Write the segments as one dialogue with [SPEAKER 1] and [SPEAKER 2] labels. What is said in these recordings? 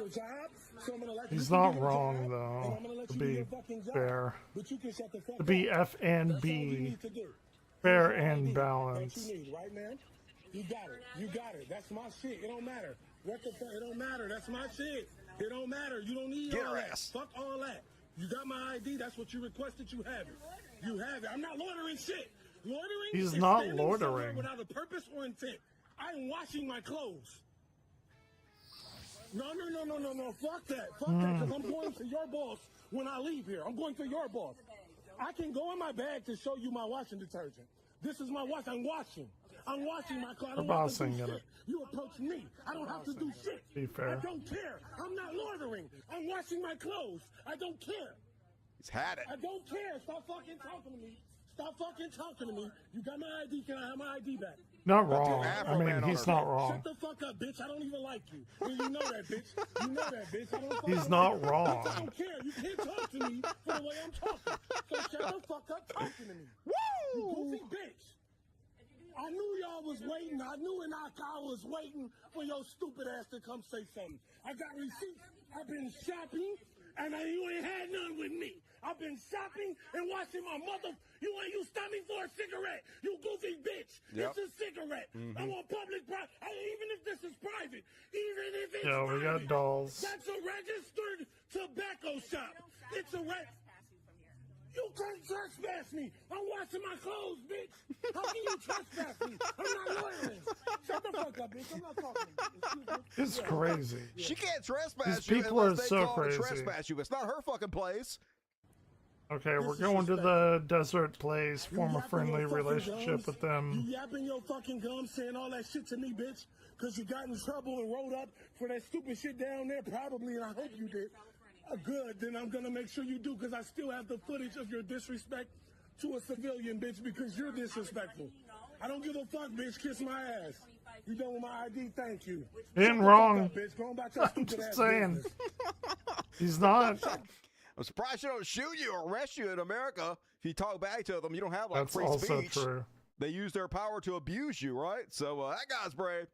[SPEAKER 1] your job, so I'm gonna let
[SPEAKER 2] He's
[SPEAKER 1] you
[SPEAKER 2] not
[SPEAKER 1] do your
[SPEAKER 2] wrong,
[SPEAKER 1] job,
[SPEAKER 2] though,
[SPEAKER 1] and I'm gonna let
[SPEAKER 2] to
[SPEAKER 1] you do
[SPEAKER 2] be
[SPEAKER 1] your fucking job.
[SPEAKER 2] fair.
[SPEAKER 1] But you can shut the fuck
[SPEAKER 2] To be
[SPEAKER 1] up.
[SPEAKER 2] F and
[SPEAKER 1] That's all we
[SPEAKER 2] B,
[SPEAKER 1] need to do.
[SPEAKER 2] fair
[SPEAKER 1] Here's my
[SPEAKER 2] and
[SPEAKER 1] ID
[SPEAKER 2] balanced.
[SPEAKER 1] that you need, right, man? You got it. You got it. That's my shit. It don't matter. What the fuck? It don't matter. That's my shit. It don't matter. You don't need all that. Fuck all that. You got my ID. That's what you requested. You have it. You have it. I'm not loitering shit. Loitering
[SPEAKER 2] He's
[SPEAKER 1] is
[SPEAKER 2] not
[SPEAKER 1] standing somewhere
[SPEAKER 2] loitering.
[SPEAKER 1] without a purpose or intent. I'm washing my clothes. No. Fuck that. Fuck that, because I'm going to your boss when I leave here. I'm going to your boss. I can go in my bag to show you my washing detergent. This is my wash. I'm washing. I'm washing my clothes. I don't have to do shit. You approach me. I don't have to do shit.
[SPEAKER 2] Be fair.
[SPEAKER 1] I don't care. I'm not loitering. I'm washing my clothes. I don't care.
[SPEAKER 3] He's had it.
[SPEAKER 1] I don't care. Stop fucking talking to me. Stop fucking talking to me. You got my ID. Can I have my ID back?
[SPEAKER 2] Not wrong. I mean, he's not wrong.
[SPEAKER 1] Shut the fuck up, bitch. I don't even like you. And you know that, bitch. You know that, bitch. I don't fucking
[SPEAKER 2] He's not
[SPEAKER 1] like you.
[SPEAKER 2] wrong.
[SPEAKER 1] I don't care. You can't talk to me for the way I'm talking. So shut the fuck up talking to me.
[SPEAKER 3] Woo!
[SPEAKER 1] You goofy bitch. I knew y'all was waiting. I knew and I was waiting for your stupid ass to come say something. I got receipts. I've been shopping, and you ain't had none with me. I've been shopping and watching my mother. You stop me for a cigarette. You goofy bitch.
[SPEAKER 3] Yep.
[SPEAKER 1] It's a cigarette. I want public even if this is private. Even if it's
[SPEAKER 2] Yeah, we got
[SPEAKER 1] private,
[SPEAKER 2] dolls.
[SPEAKER 1] that's a registered tobacco shop. It's a You can't trespass me. I'm washing my clothes, bitch. How can you trespass me? I'm not loitering. Shut the fuck up, bitch. I'm not talking to you. Excuse me.
[SPEAKER 2] It's crazy.
[SPEAKER 3] She can't trespass
[SPEAKER 2] These
[SPEAKER 3] you
[SPEAKER 2] people
[SPEAKER 3] unless
[SPEAKER 2] are
[SPEAKER 3] they
[SPEAKER 2] so
[SPEAKER 3] call
[SPEAKER 2] crazy.
[SPEAKER 3] to trespass you. It's not her fucking place.
[SPEAKER 2] Okay, we're going to the desert place, form a friendly relationship with them.
[SPEAKER 1] You yapping your fucking gums, saying all that shit to me, bitch, because you got in trouble and rolled up for that stupid shit down there, probably, and I hope you did. Good, then I'm gonna make sure you do, because I still have the footage of your disrespect to a civilian, bitch, because you're disrespectful. I don't give a fuck, bitch. Kiss my ass. You done with my ID? Thank you.
[SPEAKER 2] Ain't wrong.
[SPEAKER 1] Up, bitch. Going back to
[SPEAKER 2] I'm
[SPEAKER 1] stupid
[SPEAKER 2] just
[SPEAKER 1] ass
[SPEAKER 2] saying.
[SPEAKER 1] business.
[SPEAKER 2] He's not.
[SPEAKER 3] I'm surprised you don't shoot you or arrest you in America. If you talk back to them, you don't have like
[SPEAKER 2] That's
[SPEAKER 3] free
[SPEAKER 2] also
[SPEAKER 3] speech.
[SPEAKER 2] true.
[SPEAKER 3] They use their power to abuse you, right? So that guy's brave.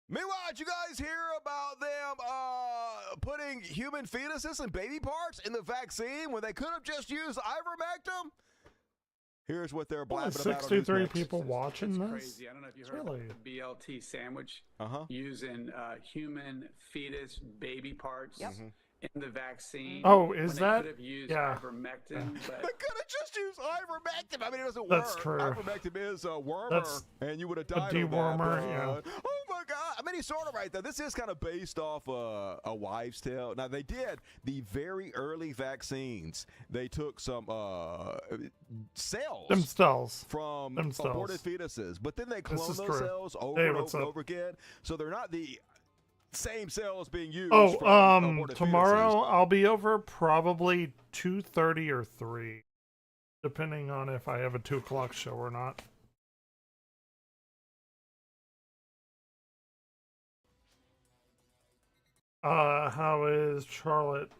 [SPEAKER 3] Meanwhile, did you guys hear about them putting human fetuses and baby parts in the vaccine when they could have just used ivermectin? Here's what they're blabbing about.
[SPEAKER 2] 63 people watching
[SPEAKER 4] it's
[SPEAKER 2] this?
[SPEAKER 4] Crazy. I don't know if you heard
[SPEAKER 2] Really?
[SPEAKER 4] about the BLT sandwich using human fetus baby parts in the vaccine.
[SPEAKER 2] Oh, is
[SPEAKER 4] when
[SPEAKER 2] that?
[SPEAKER 4] They could have used
[SPEAKER 2] Yeah.
[SPEAKER 4] ivermectin, but
[SPEAKER 3] They could have just used ivermectin. I mean, it doesn't
[SPEAKER 2] That's
[SPEAKER 3] work.
[SPEAKER 2] true.
[SPEAKER 3] Ivermectin is a wormer,
[SPEAKER 2] That's
[SPEAKER 3] and you would have
[SPEAKER 2] a
[SPEAKER 3] died of that,
[SPEAKER 2] dewormer,
[SPEAKER 3] but-
[SPEAKER 2] yeah.
[SPEAKER 3] Oh my God! I mean, he's sort of right though. This is kind of based off a wives' tale. Now they did the very early vaccines. They took some cells
[SPEAKER 2] Themselves.
[SPEAKER 3] from
[SPEAKER 2] Themselves.
[SPEAKER 3] aborted fetuses, but then they
[SPEAKER 2] This
[SPEAKER 3] clone
[SPEAKER 2] is
[SPEAKER 3] those
[SPEAKER 2] true.
[SPEAKER 3] cells over
[SPEAKER 2] Hey,
[SPEAKER 3] and
[SPEAKER 2] what's
[SPEAKER 3] over and
[SPEAKER 2] up?
[SPEAKER 3] over again. So they're not the same cells being used.
[SPEAKER 2] Oh,
[SPEAKER 3] from aborted
[SPEAKER 2] tomorrow
[SPEAKER 3] fetuses.
[SPEAKER 2] I'll be over probably 2:30 or 3, depending on if I have a 2 o'clock show or not. How is Charlotte?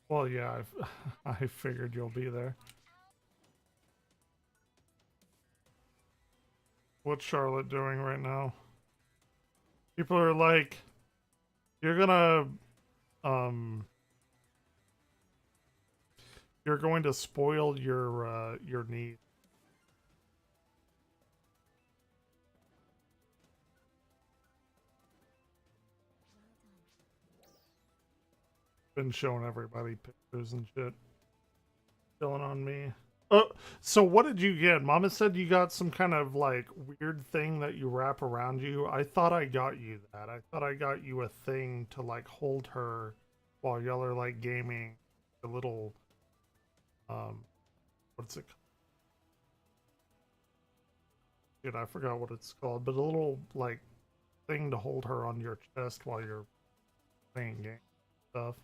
[SPEAKER 2] Well, yeah, I figured you'll be there. What's Charlotte doing right now? People are like, you're going to spoil your need. Been showing everybody pictures and shit. Chilling on me. So what did you get? Mama said you got some kind of like weird thing that you wrap around you. I thought I got you that. I thought I got you a thing to like hold her while y'all are like gaming. A little what's it called? Dude, I forgot what it's called, but a little like thing to hold her on your chest while you're playing game stuff.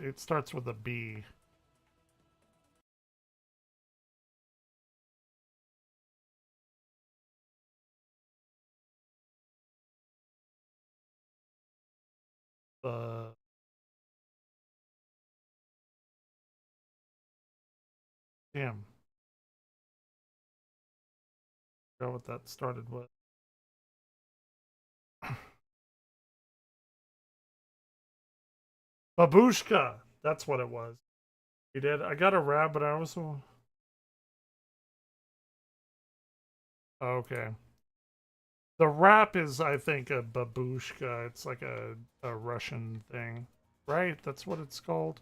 [SPEAKER 2] It starts with a B. Damn. forgot what that started with. Babushka! That's what it was. You did? I got a rabbit. I also... Okay. The rap is, I think, a babushka. It's like a Russian thing. Right? That's what it's called?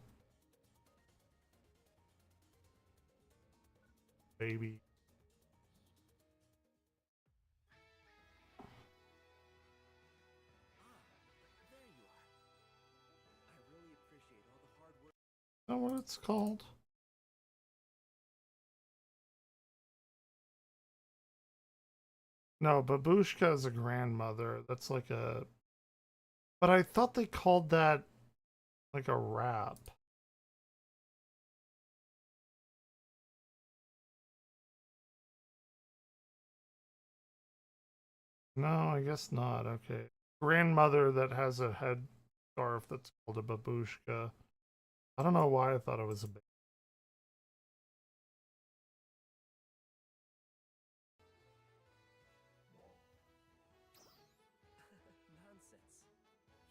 [SPEAKER 2] Baby. Is that what it's called? No, babushka is a grandmother. That's like a... But I thought they called that like a rap. No, I guess not. Okay. Grandmother that has a head scarf that's called a babushka. I don't know why I thought it was a baby.
[SPEAKER 5] Nonsense.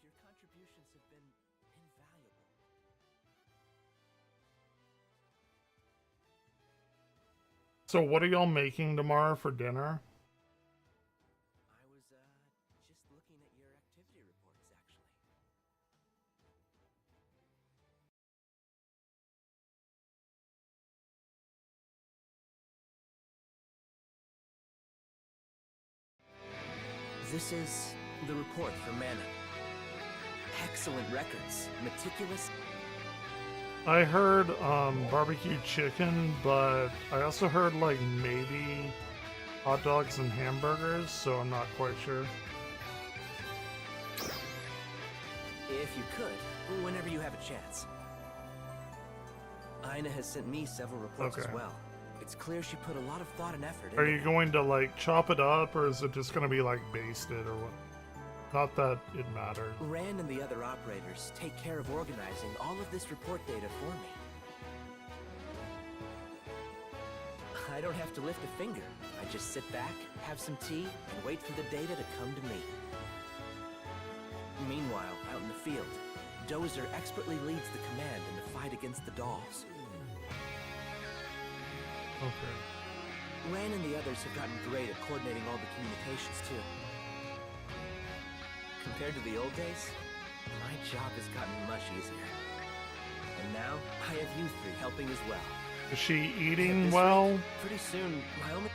[SPEAKER 5] Your contributions have been invaluable.
[SPEAKER 2] So what are y'all making tomorrow for dinner?
[SPEAKER 5] I was, just looking at your activity reports, actually. This is the report for Mana. Excellent records, meticulous.
[SPEAKER 2] I heard barbecue chicken, but I also heard like maybe hot dogs and hamburgers, so I'm not quite sure.
[SPEAKER 5] If you could, whenever you have a chance. Ina has sent me several reports as
[SPEAKER 2] Okay.
[SPEAKER 5] well. It's clear she put a lot of thought and effort
[SPEAKER 2] Are
[SPEAKER 5] into
[SPEAKER 2] you
[SPEAKER 5] them.
[SPEAKER 2] going to like chop it up, or is it just going to be like basted or what? Not that it matters.
[SPEAKER 5] Rand and the other operators take care of organizing all of this report data for me. I don't have to lift a finger. I just sit back, have some tea, and wait for the data to come to me. Meanwhile, out in the field, Dozer expertly leads the command in the fight against the dolls.
[SPEAKER 2] Okay.
[SPEAKER 5] Rand and the others have gotten great at coordinating all the communications, too. Compared to the old days, my job has gotten much easier. And now, I have you three helping as well.
[SPEAKER 2] Is she
[SPEAKER 5] At
[SPEAKER 2] eating
[SPEAKER 5] this
[SPEAKER 2] well
[SPEAKER 5] rate, pretty soon, my only...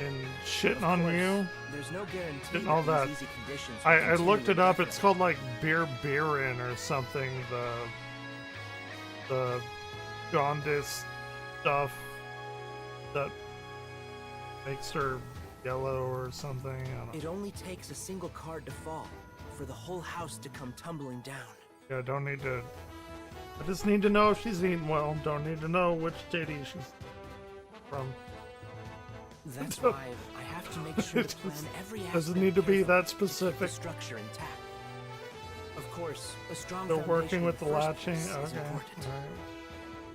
[SPEAKER 2] and shitting
[SPEAKER 5] Of
[SPEAKER 2] on
[SPEAKER 5] course,
[SPEAKER 2] you?
[SPEAKER 5] There's no guarantee
[SPEAKER 2] And all
[SPEAKER 5] that
[SPEAKER 2] that.
[SPEAKER 5] these easy conditions will
[SPEAKER 2] I
[SPEAKER 5] continue
[SPEAKER 2] looked it up. It's
[SPEAKER 5] indefinitely.
[SPEAKER 2] called like beerin or something. The jaundice stuff that makes her yellow or something. I don't know.
[SPEAKER 5] It only takes a single card to fall for the whole house to come tumbling down.
[SPEAKER 2] Yeah, don't need to. I just need to know if she's eating well. Don't need to know which titty she's from.
[SPEAKER 5] That's why I have to make sure to plan every aspect.
[SPEAKER 2] Doesn't need to be
[SPEAKER 5] carefully
[SPEAKER 2] that
[SPEAKER 5] to keep the
[SPEAKER 2] specific.
[SPEAKER 5] structure intact. Of course, a strong
[SPEAKER 2] They're
[SPEAKER 5] foundation
[SPEAKER 2] working
[SPEAKER 5] in
[SPEAKER 2] with the
[SPEAKER 5] first
[SPEAKER 2] latching.
[SPEAKER 5] place is
[SPEAKER 2] Okay.
[SPEAKER 5] important.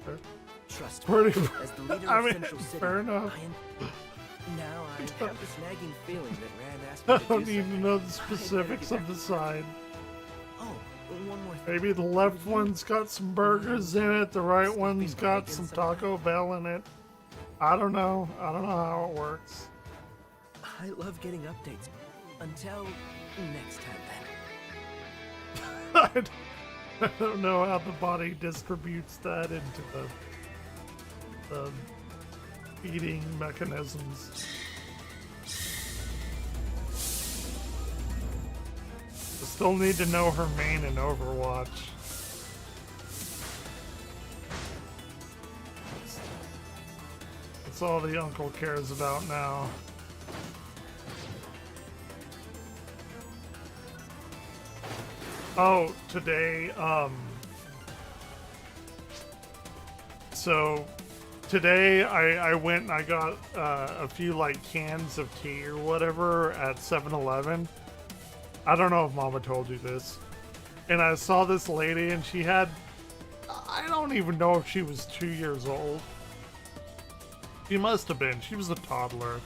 [SPEAKER 2] All right.
[SPEAKER 5] Trust me,
[SPEAKER 2] Pretty.
[SPEAKER 5] as the leader
[SPEAKER 2] I
[SPEAKER 5] of
[SPEAKER 2] mean,
[SPEAKER 5] Central City,
[SPEAKER 2] fair enough.
[SPEAKER 5] Now I have this nagging feeling that Rand asked
[SPEAKER 2] I
[SPEAKER 5] me to
[SPEAKER 2] don't
[SPEAKER 5] do
[SPEAKER 2] need to
[SPEAKER 5] something.
[SPEAKER 2] know the
[SPEAKER 5] I better
[SPEAKER 2] specifics
[SPEAKER 5] get
[SPEAKER 2] of the
[SPEAKER 5] back to
[SPEAKER 2] side.
[SPEAKER 5] Oh, one more thing.
[SPEAKER 2] Maybe the left one's got some burgers in it. The right one's
[SPEAKER 5] by
[SPEAKER 2] got
[SPEAKER 5] again
[SPEAKER 2] some
[SPEAKER 5] somehow?
[SPEAKER 2] Taco Bell in it. I don't know. I don't know how it works.
[SPEAKER 5] I love getting updates. Until next time, then.
[SPEAKER 2] I don't know how the body distributes that into the feeding mechanisms. I still need to know her main in Overwatch. That's all the uncle cares about now. Oh, today, so today I went and I got a few like cans of tea or whatever at 7-Eleven. I don't know if Mama told you this. And I saw this lady and she had, I don't even know if she was 2 years old. She must have been. She was a toddler.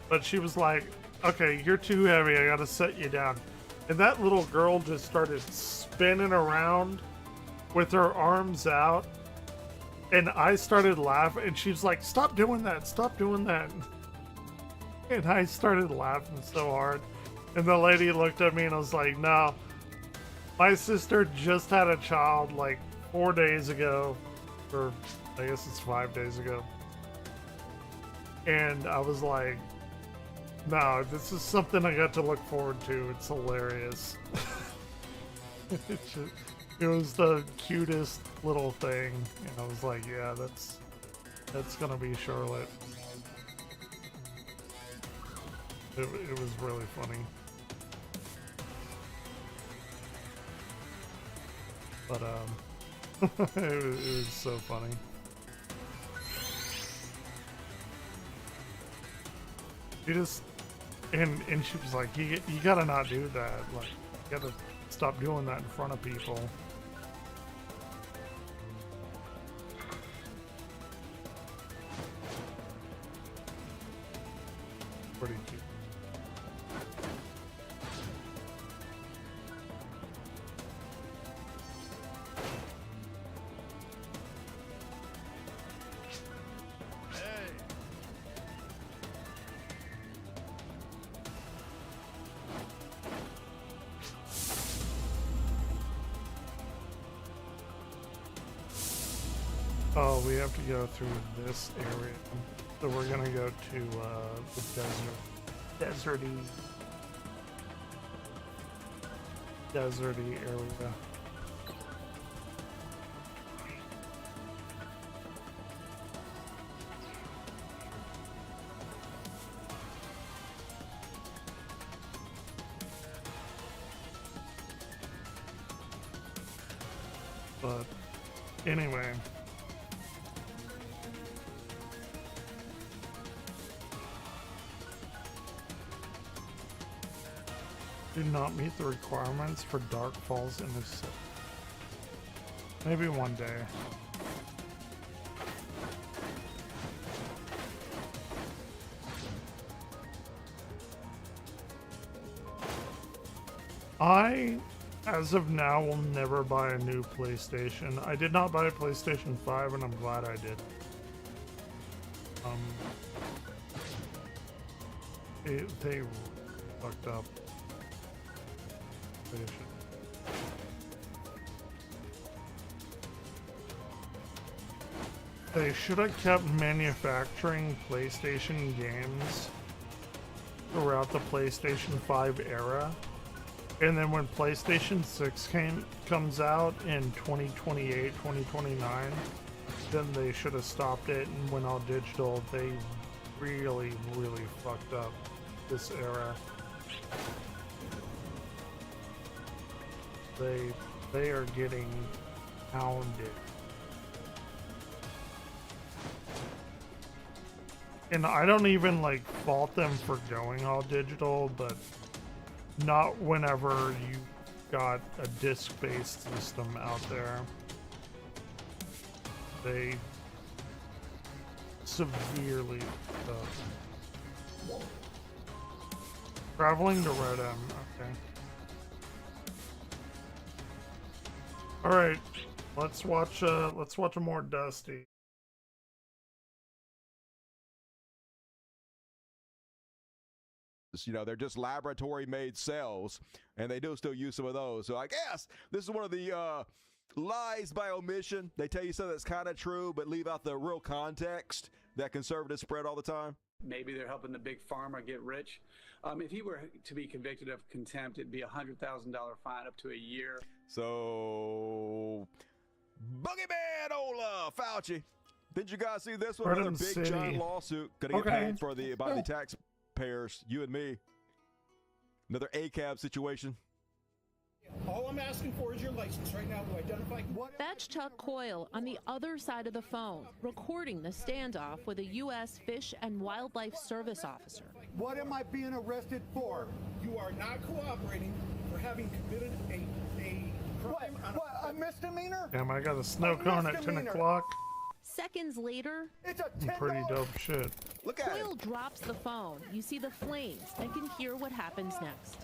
[SPEAKER 2] But she was like, okay, you're too heavy. I gotta set you down. And that little girl just started spinning around with her arms out. And I started laughing. And she's like, stop doing that. Stop doing that. And I started laughing so hard. And the lady looked at me and was like, no. My sister just had a child like 4 days ago. Or I guess it's 5 days ago. And I was like, no, this is something I got to look forward to. It's hilarious. It was the cutest little thing. And I was like, yeah, that's gonna be Charlotte. It was really funny. But it was so funny. She just and she was like, you gotta not do that. Like, you gotta stop doing that in front of people. Pretty cute. Oh, we have to go through this area. So we're gonna go to the deserty area. But anyway. Do not meet the requirements for Dark Falls in the city. Maybe one day. I, as of now, will never buy a new PlayStation. I did not buy a PlayStation 5 and I'm glad I did. They fucked up. They should have kept manufacturing PlayStation games throughout the PlayStation 5 era. And then when PlayStation 6 comes out in 2028, 2029, then they should have stopped it and went all digital. They really, really fucked up this era. They are getting pounded. And I don't even like fault them for going all digital, but not whenever you got a disc-based system out there. They severely traveling to Red M, okay. All right, let's watch a more Dusty.
[SPEAKER 3] You know, they're just laboratory made cells, and they do still use some of those. So I guess this is one of the lies by omission. They tell you something that's kind of true, but leave out the real context that conservatives spread all the time.
[SPEAKER 4] Maybe they're helping the big pharma get rich. If he were to be convicted of contempt, it'd be $100,000 fine up to a year.
[SPEAKER 3] So, Boogeyman old Fauci. Did you guys see this one? Another big giant lawsuit going to get paid for by the taxpayers, you and me. Another ACAB situation.
[SPEAKER 6] All I'm asking for is your license right now to identify.
[SPEAKER 7] That's Chuck Coyle on the other side of the phone, recording the standoff with a U.S. Fish and Wildlife Service officer.
[SPEAKER 6] What am I being arrested for? You are not cooperating for having committed a crime. What, a misdemeanor?
[SPEAKER 2] Damn, I got a snow cone at 10 o'clock.
[SPEAKER 7] Seconds later,
[SPEAKER 6] It's a
[SPEAKER 2] Pretty dope shit.
[SPEAKER 3] Look at
[SPEAKER 7] Coyle
[SPEAKER 3] it.
[SPEAKER 7] drops the phone. You see the flames and can hear what happens next.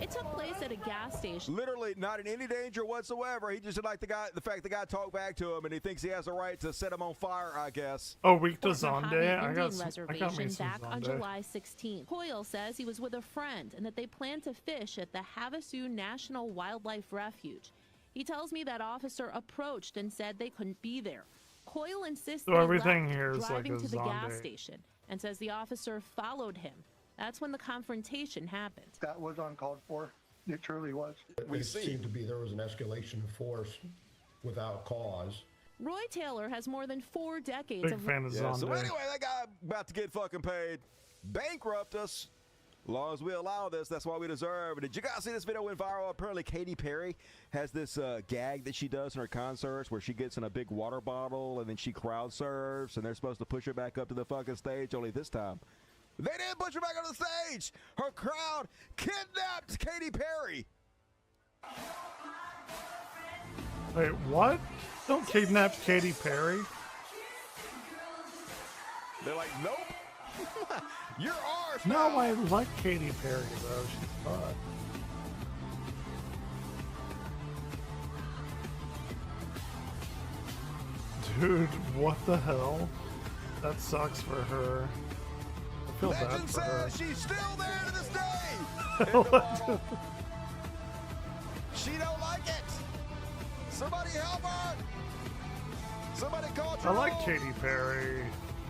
[SPEAKER 7] It took place at a gas station.
[SPEAKER 3] Literally not in any danger whatsoever. He just didn't like the fact the guy talked back to him, and he thinks he has a right to set him on fire, I guess.
[SPEAKER 2] Oh, week to
[SPEAKER 7] Fort Mojave
[SPEAKER 2] Zonde. I
[SPEAKER 7] Indian
[SPEAKER 2] got me
[SPEAKER 7] Reservation
[SPEAKER 2] some
[SPEAKER 7] back on
[SPEAKER 2] Zonde.
[SPEAKER 7] July 16th. Coyle says he was with a friend and that they planned to fish at the Havasu National Wildlife Refuge. He tells me that officer approached and said they couldn't be there. Coyle insists
[SPEAKER 2] So
[SPEAKER 7] they
[SPEAKER 2] everything
[SPEAKER 7] left,
[SPEAKER 2] here is like
[SPEAKER 7] driving
[SPEAKER 2] a
[SPEAKER 7] to the gas
[SPEAKER 2] Zonde.
[SPEAKER 7] station, and says the officer followed him. That's when the confrontation happened.
[SPEAKER 8] That was uncalled for. It truly was.
[SPEAKER 3] We
[SPEAKER 9] It
[SPEAKER 3] see.
[SPEAKER 9] seemed to be there was an escalation of force without cause.
[SPEAKER 7] Roy Taylor has more than 4 decades
[SPEAKER 2] Big
[SPEAKER 7] of
[SPEAKER 2] fan of
[SPEAKER 3] Yeah,
[SPEAKER 2] Zonde.
[SPEAKER 3] so anyway, that guy about to get fucking paid. Bankrupt us. As long as we allow this, that's what we deserve. Did you guys see this video went viral? Apparently, Katy Perry has this gag that she does in her concerts where she gets in a big water bottle and then she crowd surfs, and they're supposed to push her back up to the fucking stage. Only this time, they didn't push her back on the stage. Her crowd kidnapped Katy Perry.
[SPEAKER 2] Wait, what? Don't kidnap Katy Perry.
[SPEAKER 3] They're like, nope. You're ours.
[SPEAKER 2] No,
[SPEAKER 3] now.
[SPEAKER 2] I like Katy Perry though. She's fun. Dude, what the hell? That sucks for her. I feel bad
[SPEAKER 3] Legend
[SPEAKER 2] for her.
[SPEAKER 3] says she's still there to this day. In the bottle. She don't like it. Somebody help her. Somebody call
[SPEAKER 2] I like
[SPEAKER 3] Jerome.
[SPEAKER 2] Katy Perry.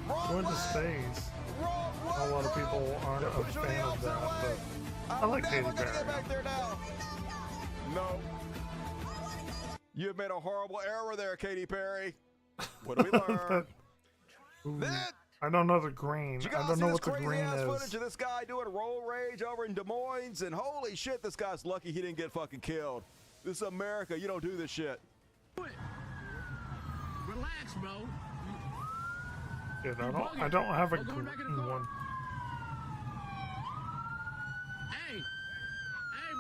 [SPEAKER 3] Wrong
[SPEAKER 2] She went to
[SPEAKER 3] way.
[SPEAKER 2] space.
[SPEAKER 3] Wrong
[SPEAKER 2] A lot of
[SPEAKER 3] way,
[SPEAKER 2] people
[SPEAKER 3] bro.
[SPEAKER 2] aren't
[SPEAKER 3] They're
[SPEAKER 2] a
[SPEAKER 3] pushing the
[SPEAKER 2] fan of
[SPEAKER 3] opposite
[SPEAKER 2] that,
[SPEAKER 3] way.
[SPEAKER 2] but I
[SPEAKER 3] I'm
[SPEAKER 2] like
[SPEAKER 3] never
[SPEAKER 2] Katy
[SPEAKER 3] gonna
[SPEAKER 2] Perry.
[SPEAKER 3] get back there now. No. You have made a horrible error there, Katy Perry. What do we learn?
[SPEAKER 2] Ooh,
[SPEAKER 3] Then,
[SPEAKER 2] I don't know the green.
[SPEAKER 3] did you
[SPEAKER 2] I
[SPEAKER 3] guys
[SPEAKER 2] don't
[SPEAKER 3] see
[SPEAKER 2] know
[SPEAKER 3] this
[SPEAKER 2] what the
[SPEAKER 3] crazy
[SPEAKER 2] green
[SPEAKER 3] ass
[SPEAKER 2] is.
[SPEAKER 3] footage of this guy doing road rage over in Des Moines? And holy shit, this guy's lucky he didn't get fucking killed. This is America. You don't do this shit.
[SPEAKER 1] Relax, bro.
[SPEAKER 2] Dude, I don't have a green one.
[SPEAKER 1] Hey,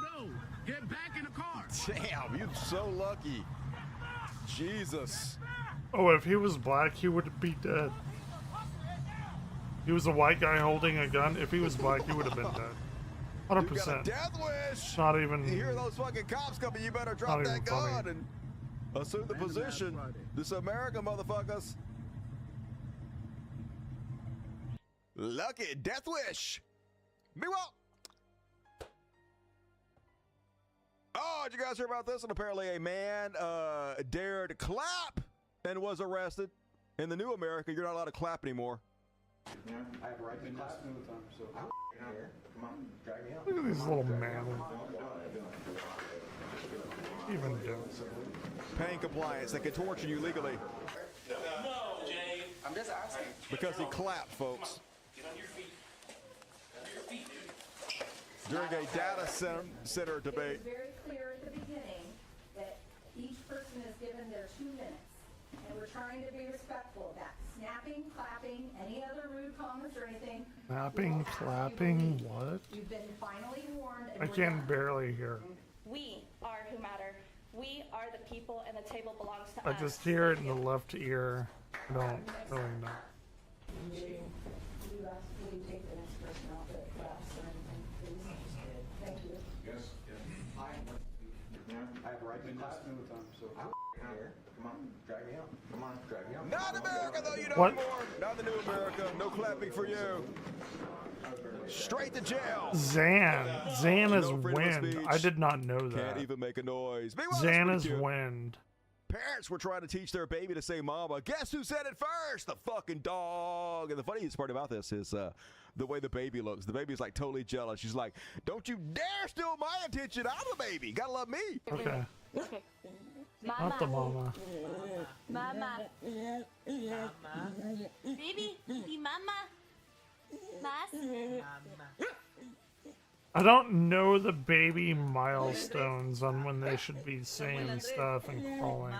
[SPEAKER 1] bro, get back in the car.
[SPEAKER 3] Damn, you're so lucky. Jesus.
[SPEAKER 2] Oh, if he was black, he would be dead. He was a white guy holding a gun. If he was black, he would have been dead.
[SPEAKER 3] You got a
[SPEAKER 2] 100%.
[SPEAKER 3] death wish.
[SPEAKER 2] Not even.
[SPEAKER 3] You hear those fucking cops coming, you better drop
[SPEAKER 2] Not
[SPEAKER 3] that
[SPEAKER 2] even
[SPEAKER 3] gun
[SPEAKER 2] funny.
[SPEAKER 3] and assume the position. This America, motherfuckers. Lucky death wish. Meanwhile. Oh, did you guys hear about this? And apparently a man dared clap and was arrested. In the new America, you're not allowed to clap anymore.
[SPEAKER 4] I have a right to clap. So
[SPEAKER 2] Look at these little man. Even do.
[SPEAKER 3] Pain compliance that can torture you legally.
[SPEAKER 5] I'm just asking.
[SPEAKER 3] Because he clapped, folks. During a data center debate.
[SPEAKER 10] It was very clear at the beginning that each person is given their 2 minutes, and we're trying to be respectful of that. Snapping, clapping, any other rude comments or anything.
[SPEAKER 2] Clapping, clapping, what?
[SPEAKER 10] You've been finally warned. And
[SPEAKER 2] I
[SPEAKER 10] we're
[SPEAKER 2] can
[SPEAKER 10] done.
[SPEAKER 2] barely hear.
[SPEAKER 11] We are who matter. We are the people, and the table belongs to
[SPEAKER 2] I
[SPEAKER 11] us.
[SPEAKER 2] just hear it in the left ear. I don't really know.
[SPEAKER 10] Will you take the next person out the class or anything, please? Thank you.
[SPEAKER 4] I have a right to clap. So
[SPEAKER 3] Not in America, though, you know
[SPEAKER 2] What?
[SPEAKER 3] anymore. Not the new America. No clapping for you. Straight to jail.
[SPEAKER 2] Zan is
[SPEAKER 3] No freedom of
[SPEAKER 2] wind.
[SPEAKER 3] speech.
[SPEAKER 2] I did not know
[SPEAKER 3] Can't
[SPEAKER 2] that.
[SPEAKER 3] even make a noise. Meanwhile,
[SPEAKER 2] Zan
[SPEAKER 3] that's
[SPEAKER 2] is
[SPEAKER 3] pretty cute.
[SPEAKER 2] wind.
[SPEAKER 3] Parents were trying to teach their baby to say mama. Guess who said it first? The fucking dog. And the funniest part about this is the way the baby looks. The baby's like totally jealous. She's like, don't you dare steal my attention. I'm the baby. Gotta love me.
[SPEAKER 2] Okay.
[SPEAKER 11] Okay.
[SPEAKER 2] Not the mama.
[SPEAKER 11] Mama. Baby, be mama. Mas.
[SPEAKER 2] I don't know the baby milestones on when they should be saying stuff and calling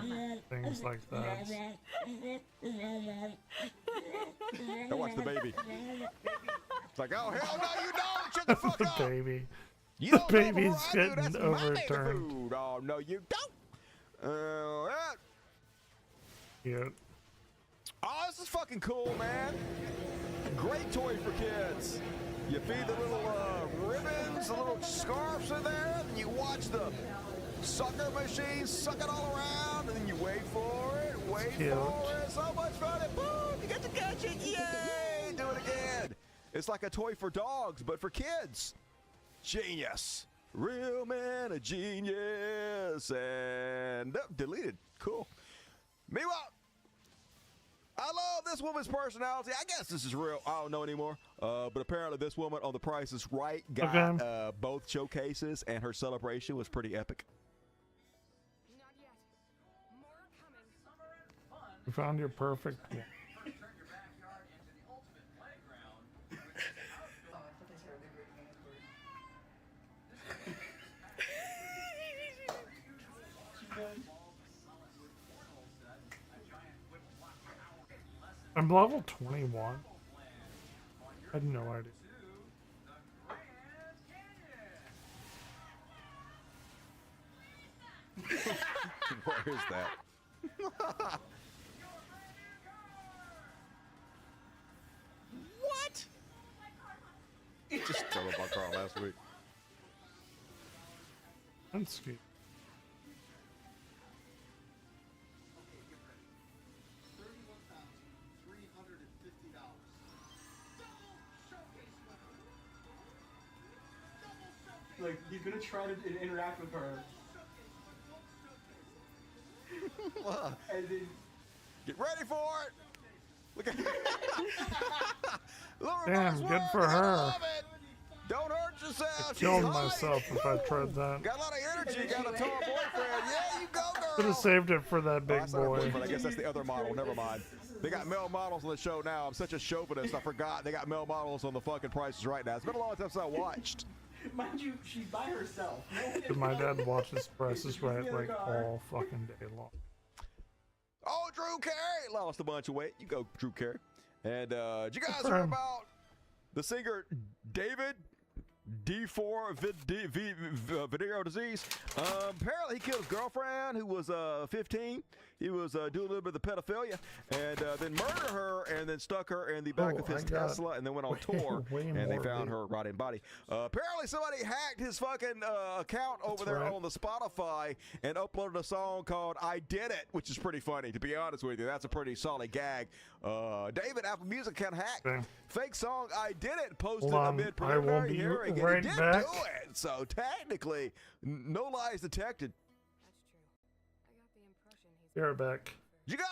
[SPEAKER 2] things like that.
[SPEAKER 3] Now watch the baby. It's like, oh, hell no, you don't. Shut the fuck
[SPEAKER 2] The
[SPEAKER 3] up.
[SPEAKER 2] baby.
[SPEAKER 3] You
[SPEAKER 2] The
[SPEAKER 3] don't know
[SPEAKER 2] baby's
[SPEAKER 3] before I do.
[SPEAKER 2] getting
[SPEAKER 3] That's my
[SPEAKER 2] overturned.
[SPEAKER 3] food. Oh, no, you don't.
[SPEAKER 2] Cute.
[SPEAKER 3] Oh, this is fucking cool, man. Great toy for kids. You feed the little ribbons, the little scarves in there, and you watch the sucker machine suck it all around, and then you wait for it, wait
[SPEAKER 2] Cute.
[SPEAKER 3] for it. So much fun, and boom, you get to catch it. Yay! Do it again. It's like a toy for dogs, but for kids. Genius. Real man, a genius. And deleted. Cool. Meanwhile, I love this woman's personality. I guess this is real. I don't know anymore. But apparently this woman on The Price is Right got both showcases, and her celebration was pretty epic.
[SPEAKER 2] You found your perfect one. I'm level 21. I had no idea.
[SPEAKER 3] Where is that? What? Just told about Carl last week.
[SPEAKER 2] That's cute.
[SPEAKER 12] Like, he's gonna try to interact with her. And then...
[SPEAKER 3] Get ready for it! Look at
[SPEAKER 2] Damn, good for her.
[SPEAKER 3] Don't hurt yourself.
[SPEAKER 2] I killed myself if I tried that.
[SPEAKER 3] Got a lot of energy, got a tall boyfriend. Yeah, you go, girl.
[SPEAKER 2] Could have saved it for that big boy.
[SPEAKER 3] But I guess that's the other model. Never mind. They got male models on the show now. I'm such a chauvinist. I forgot they got male models on the fucking Prices Right now. It's been a long time since I watched.
[SPEAKER 12] Mind you, she's by herself.
[SPEAKER 2] My dad watches Prices Right like all fucking day long.
[SPEAKER 3] Oh, Drew Carey lost a bunch of weight. You go, Drew Carey. And did you guys
[SPEAKER 2] for
[SPEAKER 3] hear
[SPEAKER 2] him.
[SPEAKER 3] about the singer David D4 venereal disease? Apparently he killed his girlfriend who was 15. He was doing a little bit of the pedophilia, and then murdered her, and then stuck her in the back of his Tesla, and then went on tour, and they found her rotting body. Apparently somebody hacked his fucking account over there on the Spotify and uploaded a song called I Did It, which is pretty funny, to be honest with you. That's a pretty solid gag. David, Apple Music can hack.
[SPEAKER 2] Okay.
[SPEAKER 3] Fake song I Did It posted
[SPEAKER 2] Hold on,
[SPEAKER 3] amid
[SPEAKER 2] I will
[SPEAKER 3] preliminary
[SPEAKER 2] be
[SPEAKER 3] hearing,
[SPEAKER 2] right
[SPEAKER 3] and he did
[SPEAKER 2] back.
[SPEAKER 3] do it. So technically, no lies detected.
[SPEAKER 2] Be right back.
[SPEAKER 3] You guys.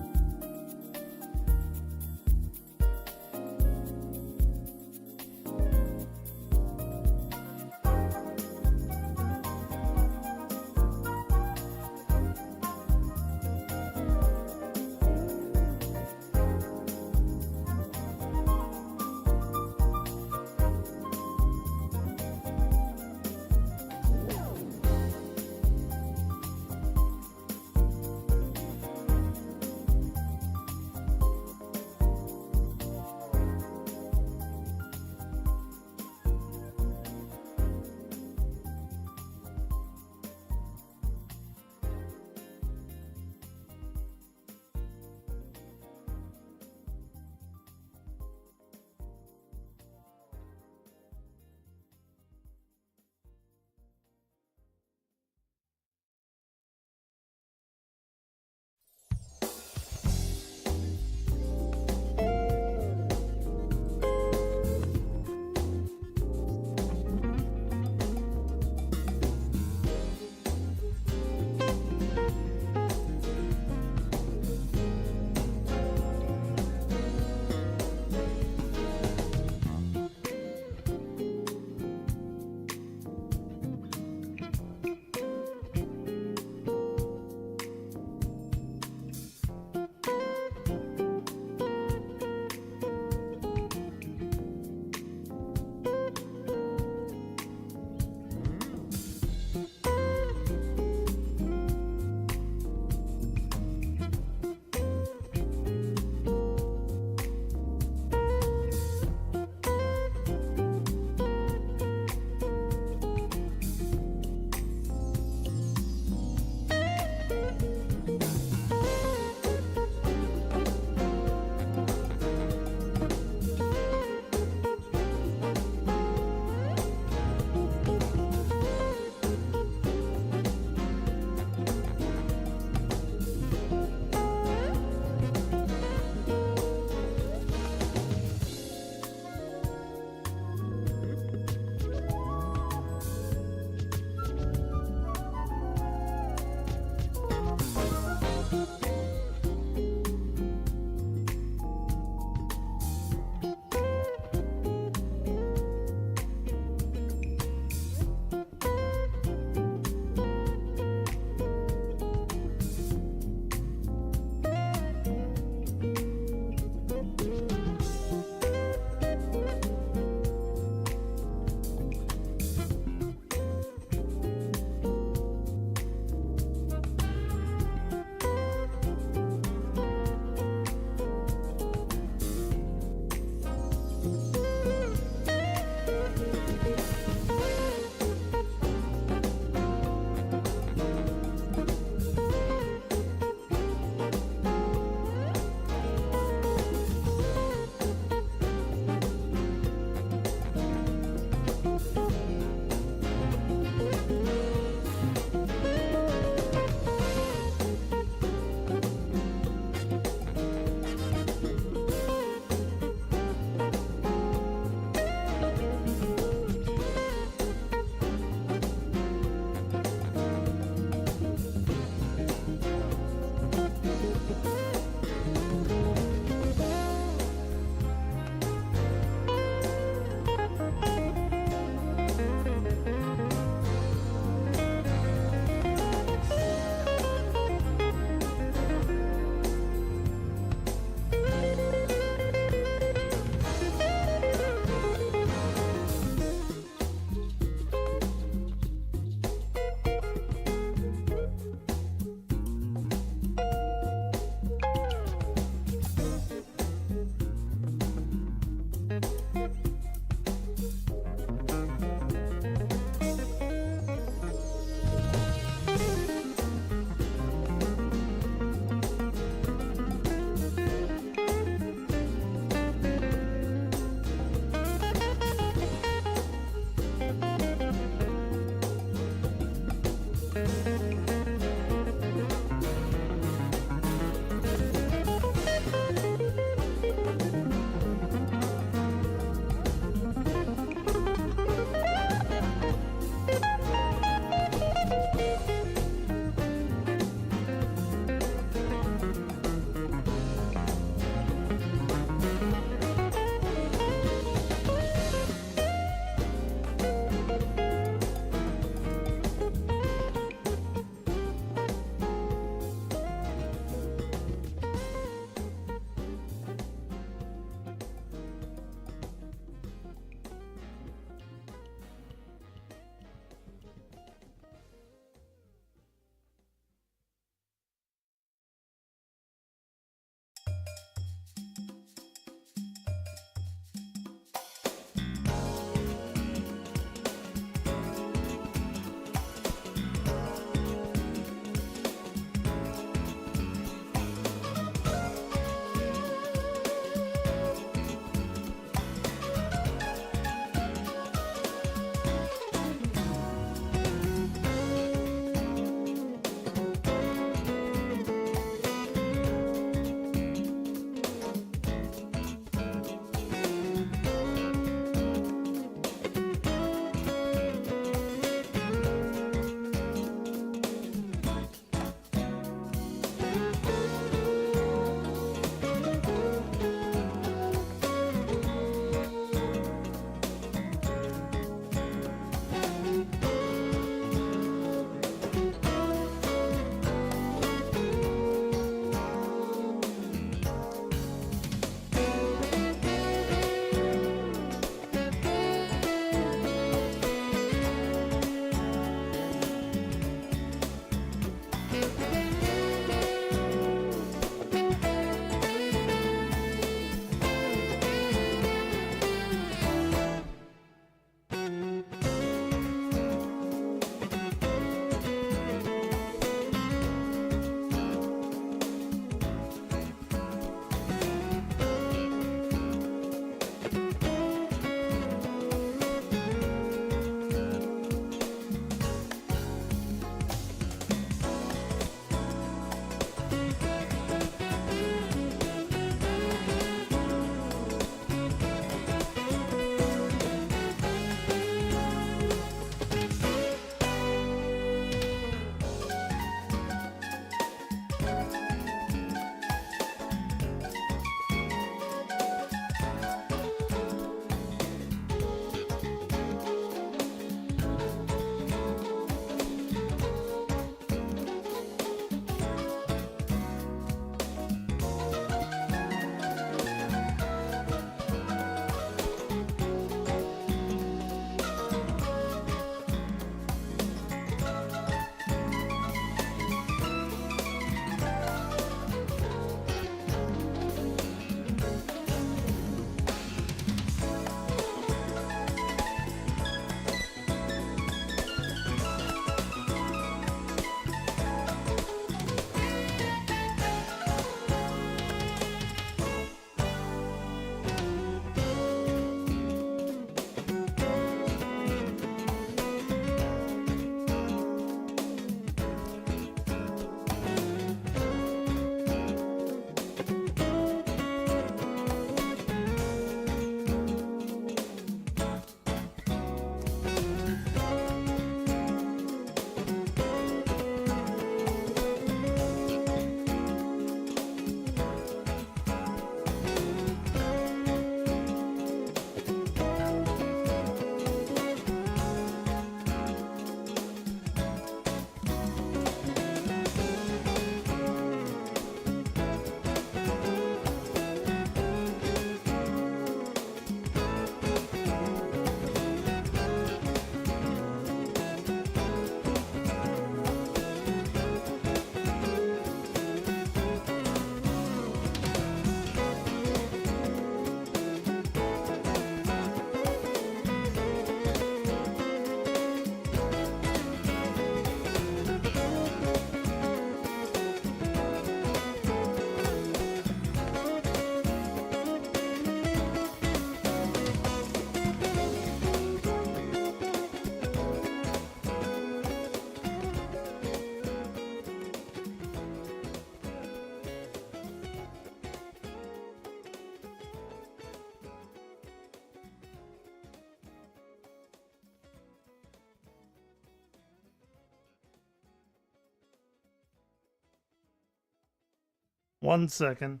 [SPEAKER 2] 1 second.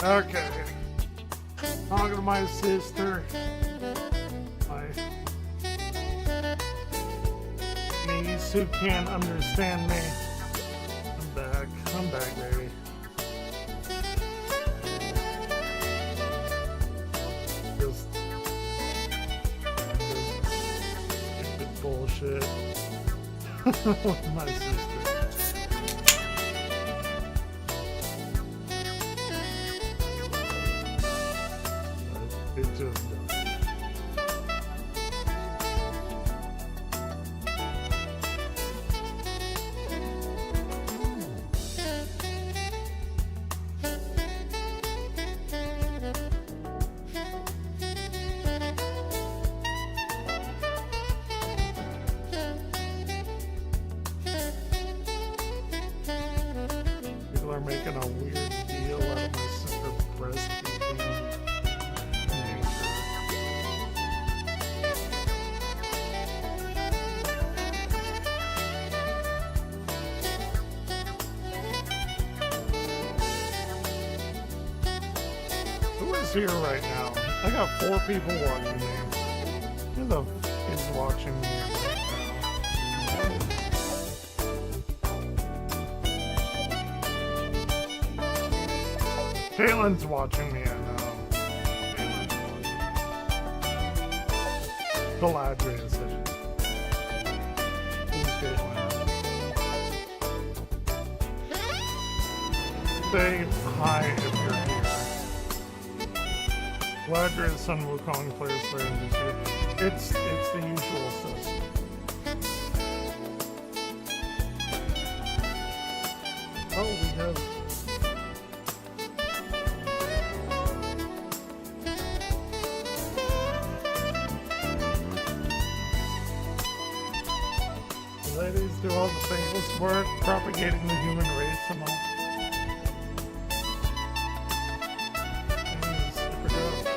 [SPEAKER 2] Okay. Talking to my sister. My niece who can't understand me. I'm back. I'm back, baby. Just stupid bullshit with my sister. It just does. People are making a weird deal out of my sister breastfeeding. Who is here right now? I got 4 people watching me. Who the f is watching me right now? Caitlin's watching me, I know. Galadriel says. Who's Caitlin? Say hi if you're here. Galadriel, son Wukong players playing this year. It's the usual suspect. Oh, we have. Ladies do all the thankless work propagating the human race and all. And super dope.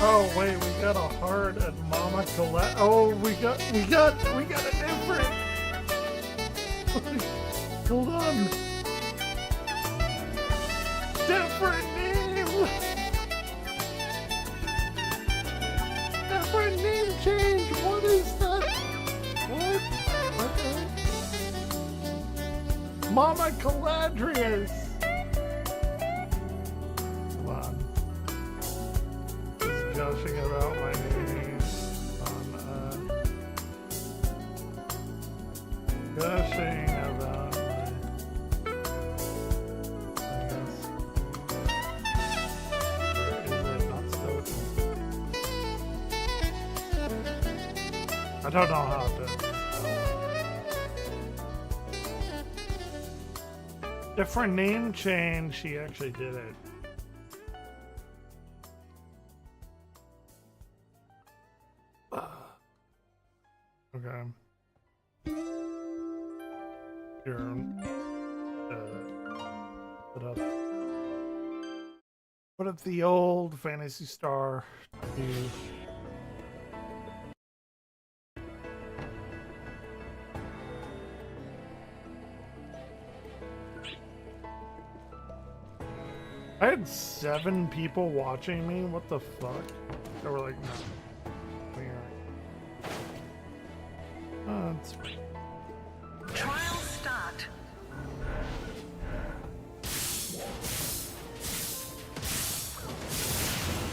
[SPEAKER 2] Oh wait, we got a heart at Mama Colette. Oh, we got a different. Hold on. Different name. Different name change. What is that? What? Mama Caladrius. Gushing about my name on gushing about my I don't know how to Different name change. She actually did it. Okay. Here. Put up. Put up the old Phantasy Star. I had 7 people watching me. What the fuck? They were like, no. It's...
[SPEAKER 13] Trial start.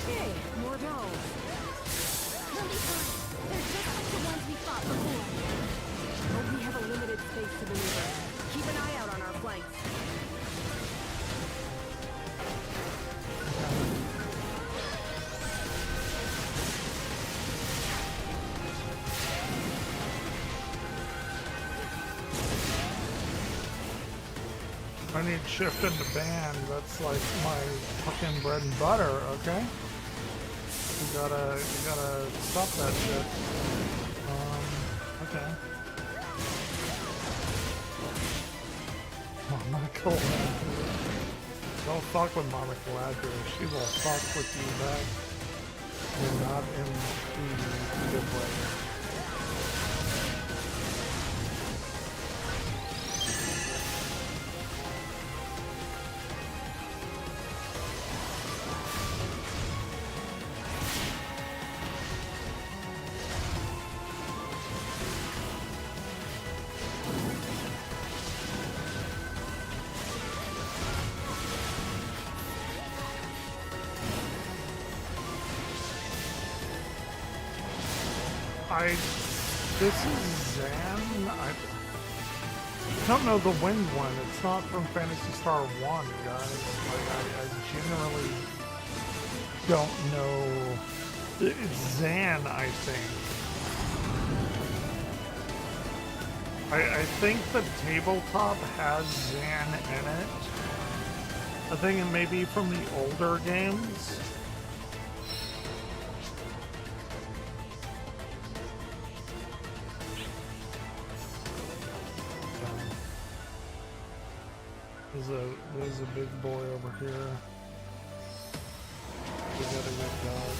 [SPEAKER 14] Hey, more dolls. We'll be fine. They're just like the ones we fought before. But we have a limited space to maneuver. Keep an eye out on our flanks.
[SPEAKER 2] I need shift into band. That's like my fucking bread and butter, okay? You gotta stop that shit. Okay. Mama Galadriel. Don't fuck with Mama Galadriel. She will fuck with you back. You're not in the good way. This is Zan. I don't know the wind one. It's not from Phantasy Star 1, guys. Like, I generally don't know. It's Zan, I think. I think the tabletop has Zan in it. I think it may be from the older games. There's a big boy over here. We got a good dog.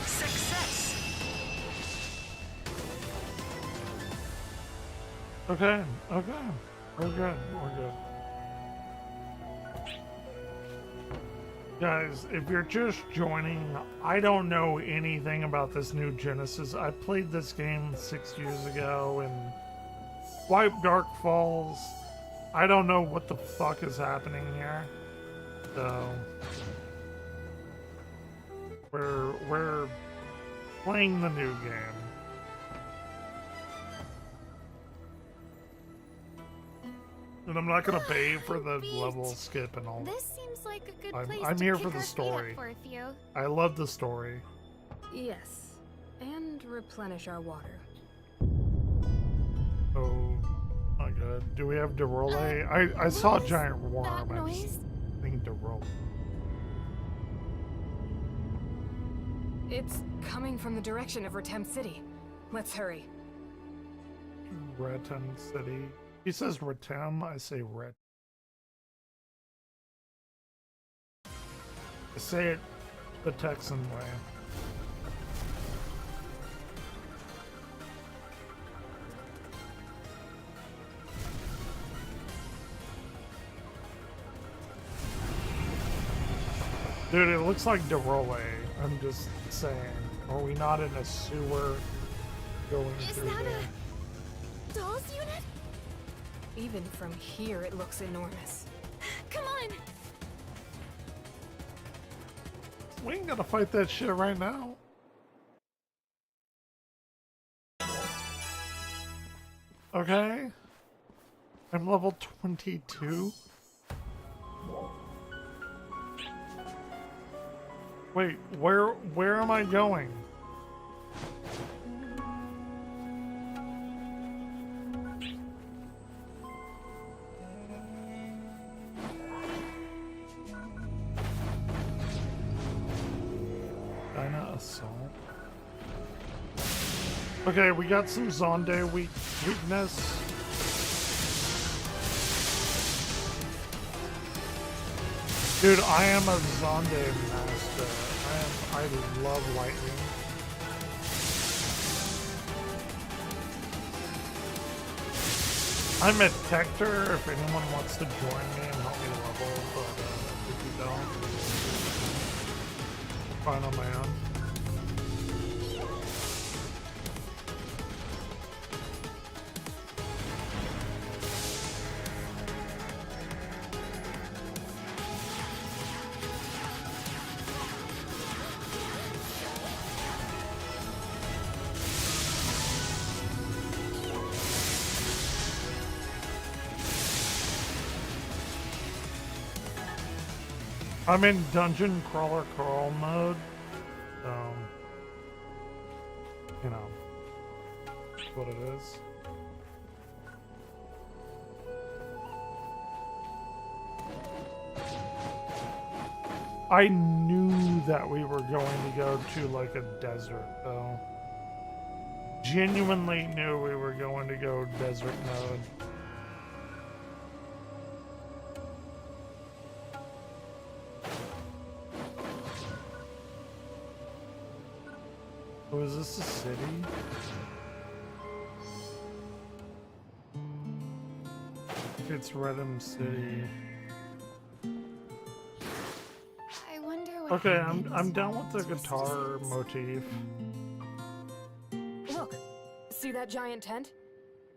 [SPEAKER 13] Success.
[SPEAKER 2] Okay. We're good. Guys, if you're just joining, I don't know anything about this new Genesis. I played this game 6 years ago and wiped Dark Falls. I don't know what the fuck is happening here. So we're playing the new game. And I'm not gonna pay for the level skip and all.
[SPEAKER 14] This seems like a good place
[SPEAKER 2] I'm
[SPEAKER 14] to
[SPEAKER 2] here
[SPEAKER 14] kick
[SPEAKER 2] for the
[SPEAKER 14] our feet
[SPEAKER 2] story.
[SPEAKER 14] up for a few.
[SPEAKER 2] I love the story.
[SPEAKER 14] Yes, and replenish our water.
[SPEAKER 2] Oh my god. Do we have Derole? I saw a giant worm. I just think Derole.
[SPEAKER 14] It's coming from the direction of Retem City. Let's hurry.
[SPEAKER 2] Retem City. He says Retem, I say Ret. I say it the Texan way. Dude, it looks like Derole. I'm just saying. Are we not in a sewer going through there?
[SPEAKER 14] Dolls unit? Even from here, it looks enormous. Come on!
[SPEAKER 2] We ain't gonna fight that shit right now. Okay. I'm level 22. Wait, where am I going? Okay, we got some Zonde weakness. Dude, I am a Zonde master. I love lightning. I'm a Tector if anyone wants to join me and help me level, but if you don't, I'm fine on my own. I'm in Dungeon Crawler Crawl mode, so, you know, that's what it is. I knew that we were going to go to, like, a desert, though. Genuinely knew we were going to go desert mode. Oh, is this a city? It's Redham City.
[SPEAKER 15] I wonder what
[SPEAKER 2] Okay, I'm down with the guitar motif.
[SPEAKER 14] Look, see that giant tent?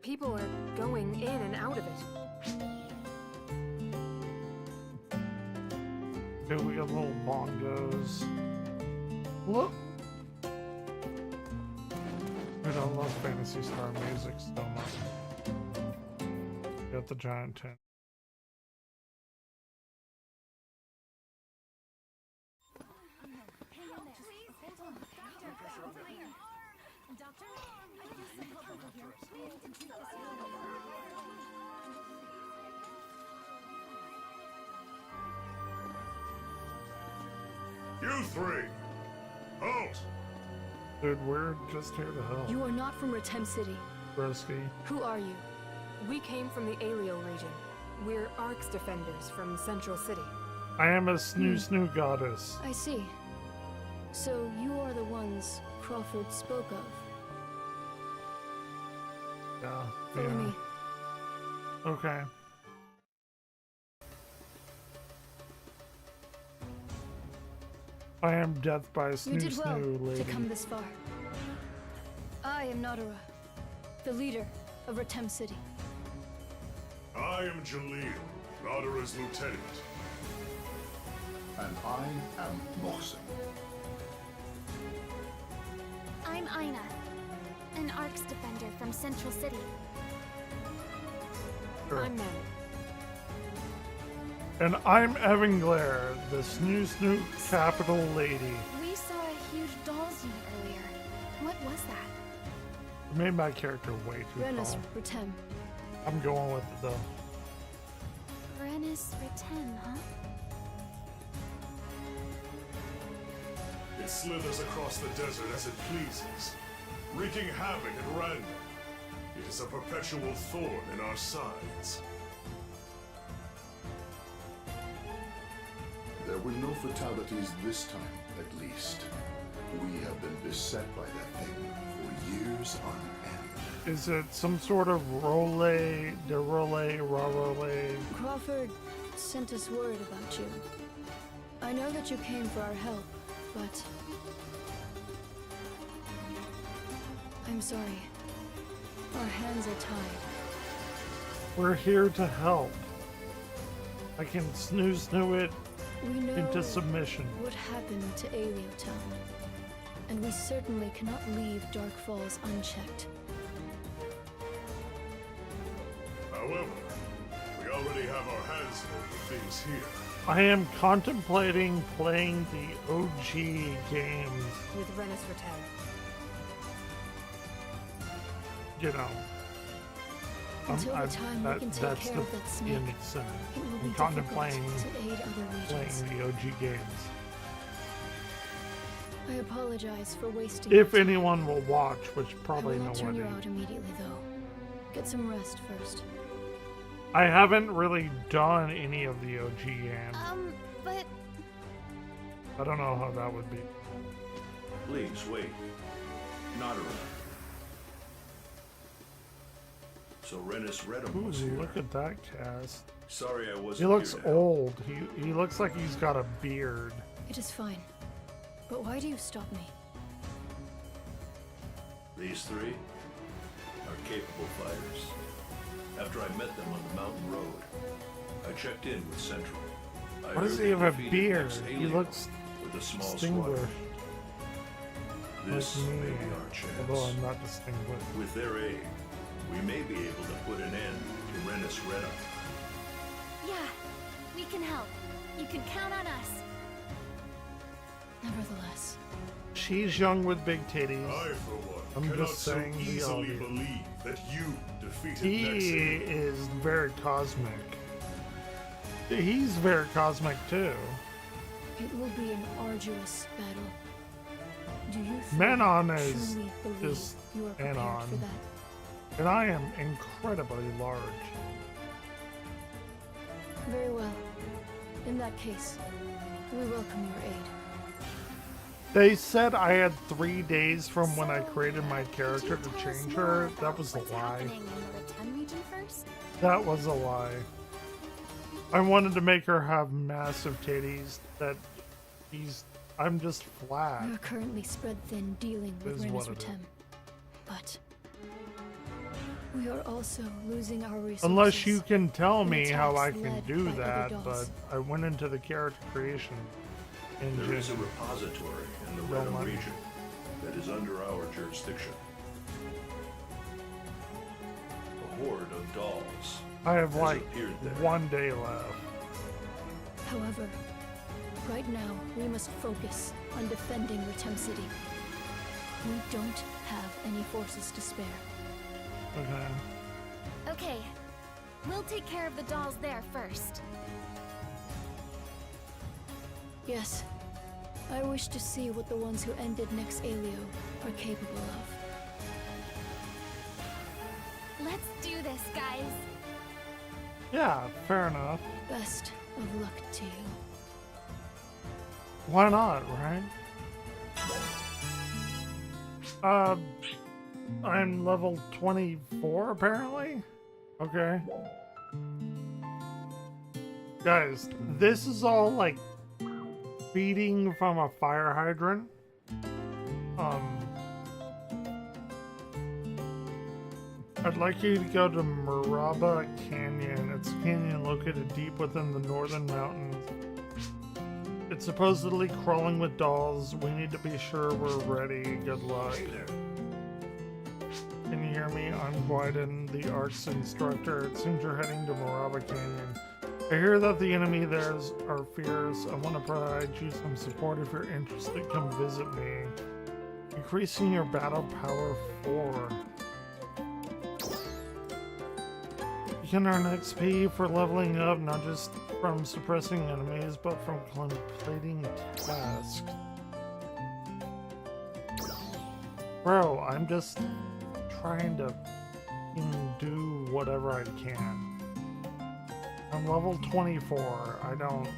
[SPEAKER 14] People are going in and out of it.
[SPEAKER 2] Okay, we got little bongos. Look. Dude, I love Phantasy Star music so much. Got the giant tent.
[SPEAKER 16] You three! Halt!
[SPEAKER 2] Dude, we're just here to help.
[SPEAKER 14] You are not from Ratem City.
[SPEAKER 2] Brisky.
[SPEAKER 14] Who are you? We came from the Alio region. We're Ark's defenders from Central City.
[SPEAKER 2] I am a snoo goddess.
[SPEAKER 15] I see. So you are the ones Crawford spoke of.
[SPEAKER 2] Yeah.
[SPEAKER 15] Follow me.
[SPEAKER 2] Okay. I am death by
[SPEAKER 15] You
[SPEAKER 2] snoo
[SPEAKER 15] did well
[SPEAKER 2] lady.
[SPEAKER 15] to come this far. I am Nadara, the leader of Ratem City.
[SPEAKER 16] I am Jalil, Nadara's lieutenant.
[SPEAKER 17] And I am Mohsen.
[SPEAKER 18] I'm Aina, an Ark's defender from Central City.
[SPEAKER 2] Sure.
[SPEAKER 14] I'm Mem.
[SPEAKER 2] And I'm Evanglair, the snoo capital lady.
[SPEAKER 18] We saw a huge dolls unit earlier. What was that?
[SPEAKER 2] It made my character way too
[SPEAKER 15] Renus
[SPEAKER 2] tall.
[SPEAKER 15] Ratem.
[SPEAKER 2] I'm going with it though.
[SPEAKER 18] Renus Ratem, huh?
[SPEAKER 16] It slithers across the desert as it pleases, wreaking havoc at random. It is a perpetual thorn in our sides.
[SPEAKER 17] There were no fatalities this time, at least. We have been beset by that thing for years on end.
[SPEAKER 2] Is it some sort of role,
[SPEAKER 15] Crawford sent us word about you. I know that you came for our help, but I'm sorry. Our hands are tied.
[SPEAKER 2] We're here to help. I can snoo it
[SPEAKER 15] We know
[SPEAKER 2] into submission.
[SPEAKER 15] what happened to Alio Town, and we certainly cannot leave Dark Falls unchecked.
[SPEAKER 16] However, we already have our hands full with things here.
[SPEAKER 2] I am contemplating playing the OG games.
[SPEAKER 14] With Renus Ratem.
[SPEAKER 2] You know.
[SPEAKER 15] Until the time we can take
[SPEAKER 2] that's
[SPEAKER 15] care
[SPEAKER 2] the
[SPEAKER 15] of that snake,
[SPEAKER 2] end sim.
[SPEAKER 15] it will be
[SPEAKER 2] I'm contemplating
[SPEAKER 15] difficult to aid other
[SPEAKER 2] playing
[SPEAKER 15] regions.
[SPEAKER 2] the OG games.
[SPEAKER 15] I apologize for wasting
[SPEAKER 2] If
[SPEAKER 15] your time.
[SPEAKER 2] anyone will watch, which
[SPEAKER 15] I
[SPEAKER 2] probably
[SPEAKER 15] will not turn
[SPEAKER 2] nobody.
[SPEAKER 15] you out immediately, though. Get some rest first.
[SPEAKER 2] I haven't really done any of the OG yet.
[SPEAKER 18] But
[SPEAKER 2] I don't know how that would be.
[SPEAKER 16] Please wait. Not around. So Renus Redham was
[SPEAKER 2] Ooh,
[SPEAKER 16] here.
[SPEAKER 2] look at that cast.
[SPEAKER 16] Sorry I wasn't
[SPEAKER 2] He looks
[SPEAKER 16] here to help.
[SPEAKER 2] old. He looks like he's got a beard.
[SPEAKER 15] It is fine. But why do you stop me?
[SPEAKER 16] These three are capable fighters. After I met them on the mountain road, I checked in with Central. I
[SPEAKER 2] Why does
[SPEAKER 16] heard
[SPEAKER 2] he
[SPEAKER 16] they
[SPEAKER 2] have a
[SPEAKER 16] defeated
[SPEAKER 2] beard?
[SPEAKER 16] ex-alien
[SPEAKER 2] He looks
[SPEAKER 16] with a small
[SPEAKER 2] distinguished.
[SPEAKER 16] squadron. This
[SPEAKER 2] Like me,
[SPEAKER 16] may be our chance.
[SPEAKER 2] although I'm not distinguished.
[SPEAKER 16] With their aid, we may be able to put an end to Renus Redham.
[SPEAKER 18] yeah, we can help. You can count on us.
[SPEAKER 15] Nevertheless.
[SPEAKER 2] She's young with big titties.
[SPEAKER 16] I, for one,
[SPEAKER 2] I'm
[SPEAKER 16] cannot
[SPEAKER 2] just
[SPEAKER 16] so
[SPEAKER 2] saying the
[SPEAKER 16] easily
[SPEAKER 2] obvious.
[SPEAKER 16] believe that you defeated
[SPEAKER 2] He
[SPEAKER 16] Nexi.
[SPEAKER 2] is very cosmic. He's very cosmic too.
[SPEAKER 15] It will be an arduous battle. Do you
[SPEAKER 2] Manon is
[SPEAKER 15] truly believe
[SPEAKER 2] just
[SPEAKER 15] you are prepared
[SPEAKER 2] Anon.
[SPEAKER 15] for that?
[SPEAKER 2] And I am incredibly large.
[SPEAKER 15] Very well. In that case, we welcome your aid.
[SPEAKER 2] They said I had 3 days from when I created my character to change her. That was a lie.
[SPEAKER 18] Happening in the Rotem region first?
[SPEAKER 2] That was a lie. I wanted to make her have massive titties. I'm just flat.
[SPEAKER 15] We are currently spread thin dealing with
[SPEAKER 2] Is
[SPEAKER 15] Renus
[SPEAKER 2] what it
[SPEAKER 15] Rotem. But we are also losing our resources.
[SPEAKER 2] Unless you can tell
[SPEAKER 15] in
[SPEAKER 2] me how I
[SPEAKER 15] attacks
[SPEAKER 2] can
[SPEAKER 15] led
[SPEAKER 2] do
[SPEAKER 15] by other
[SPEAKER 2] that, but
[SPEAKER 15] dolls.
[SPEAKER 2] I went into the character creation engine.
[SPEAKER 16] There is a repository in the
[SPEAKER 2] Don't
[SPEAKER 16] Redham
[SPEAKER 2] let me.
[SPEAKER 16] region that is under our jurisdiction. A horde of dolls
[SPEAKER 2] I have
[SPEAKER 16] has
[SPEAKER 2] like
[SPEAKER 16] appeared there.
[SPEAKER 2] 1 day left.
[SPEAKER 15] However, right now we must focus on defending Rotem City. We don't have any forces to spare.
[SPEAKER 2] Okay.
[SPEAKER 18] Okay, we'll take care of the dolls there first.
[SPEAKER 15] Yes, I wish to see what the ones who ended Nex Alio are capable of.
[SPEAKER 18] Let's do this, guys.
[SPEAKER 2] Yeah, fair enough.
[SPEAKER 15] Best of luck to you.
[SPEAKER 2] Why not, right? I'm level 24 apparently? Okay. Guys, this is all like feeding from a fire hydrant. I'd like you to go to Maraba Canyon. It's a canyon located deep within the northern mountains. It's supposedly crawling with dolls. We need to be sure we're ready. Good luck.
[SPEAKER 16] Hey there.
[SPEAKER 2] Can you hear me? I'm Guiden, the ARC's instructor. It seems you're heading to Maraba Canyon. I hear that the enemy there are fierce. I want to provide you some support if you're interested. Come visit me. Increasing your battle power 4. You can earn XP for leveling up, not just from suppressing enemies, but from completing tasks. Bro, I'm just trying to do whatever I can. I'm level 24. I don't...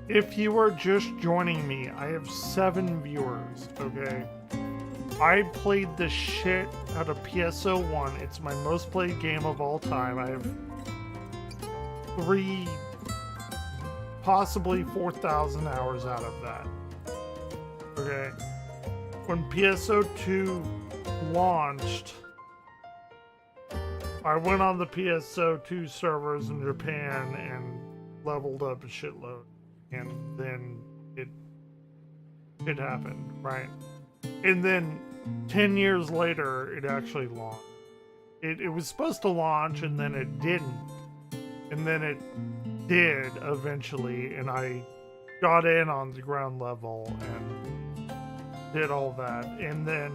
[SPEAKER 2] If you are just joining me, I have 7 viewers, okay? I played the shit out of PSO1. It's my most played game of all time. I have 3, possibly 4,000 hours out of that. Okay. When PSO2 launched, I went on the PSO2 servers in Japan and leveled up a shitload. And then it happened, right? And then 10 years later, it actually launched. It was supposed to launch and then it didn't. And then it did eventually, and I got in on the ground level and did all that. And then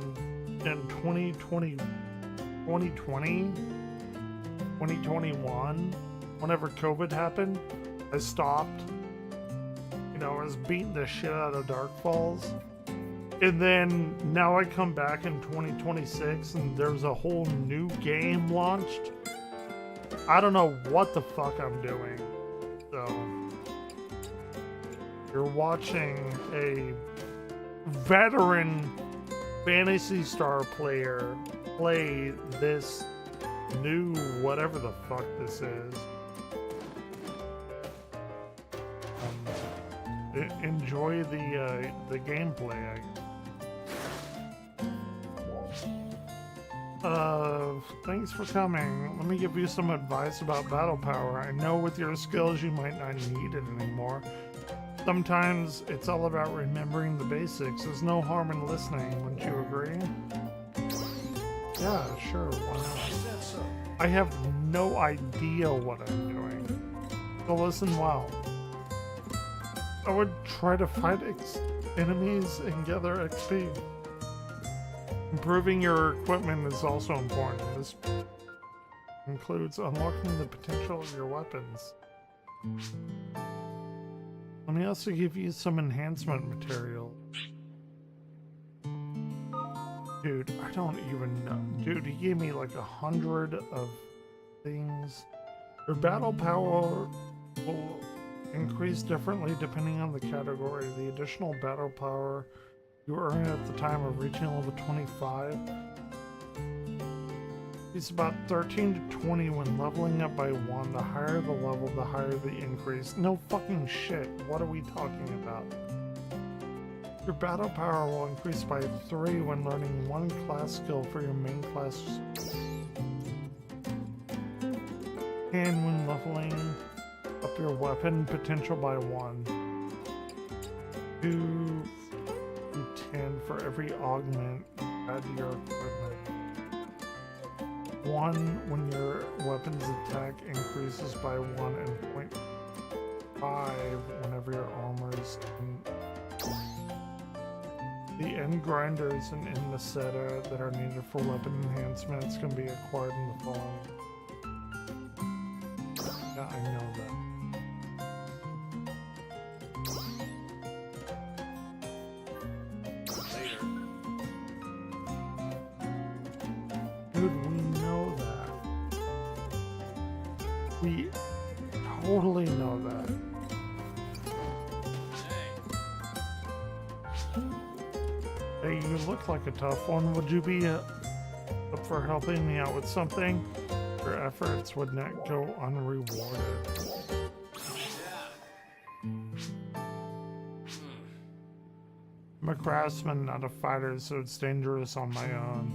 [SPEAKER 2] in 2021, whenever COVID happened, I stopped. I was beating the shit out of Dark Falls. And then now I come back in 2026 and there's a whole new game launched. I don't know what the fuck I'm doing. So you're watching a veteran Phantasy Star player play this new whatever the fuck this is. Enjoy the gameplay. Thanks for coming. Let me give you some advice about battle power. I know with your skills you might not need it anymore. Sometimes it's all about remembering the basics. There's no harm in listening, wouldn't you agree? Yeah, sure, why not? I have no idea what I'm doing. So listen well. I would try to fight enemies and gather XP. Improving your equipment is also important. This includes unlocking the potential of your weapons. Let me also give you some enhancement material. Dude, I don't even know. Dude, he gave me like 100 of things. Your battle power will increase differently depending on the category. The additional battle power you earn at the time of reaching level 25 is about 13 to 20 when leveling up by 1. The higher the level, the higher the increase. No fucking shit. What are we talking about? Your battle power will increase by 3 when learning 1 class skill for your main class. And when leveling up your weapon potential by 1. 2 to 10 for every augment add to your equipment. 1 when your weapon's attack increases by 1, and 0.5 whenever your armor is the end grinders and end meseta that are needed for weapon enhancements can be acquired in the following. Yeah, I know that. Dude, we know that. We totally know that. Hey, you look like a tough one. Would you be up for helping me out with something? Your efforts would not go unrewarded. I'm a craftsman, not a fighter, so it's dangerous on my own.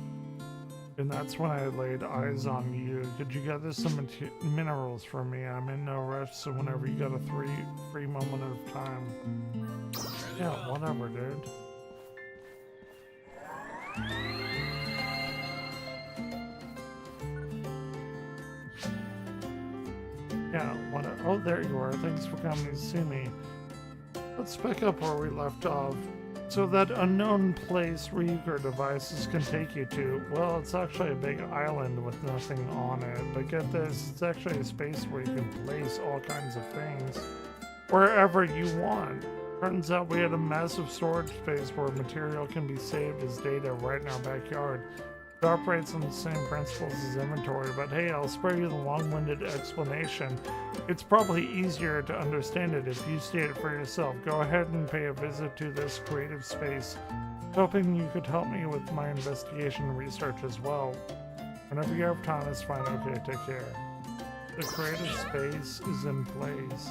[SPEAKER 2] And that's when I laid eyes on you. Could you gather some minerals for me? I'm in no rush, so whenever you got a free moment of time. Yeah, whatever, dude. Yeah, oh, there you are. Thanks for coming to see me. Let's pick up where we left off. So that unknown place where your devices can take you to, well, it's actually a big island with nothing on it. But get this, it's actually a space where you can place all kinds of things wherever you want. Turns out we had a massive storage space where material can be saved as data right in our backyard. It operates on the same principles as inventory, but hey, I'll spare you the long-winded explanation. It's probably easier to understand it if you see it for yourself. Go ahead and pay a visit to this creative space, hoping you could help me with my investigation and research as well. Whenever you have time, it's fine. Okay, take care. The creative space is in place.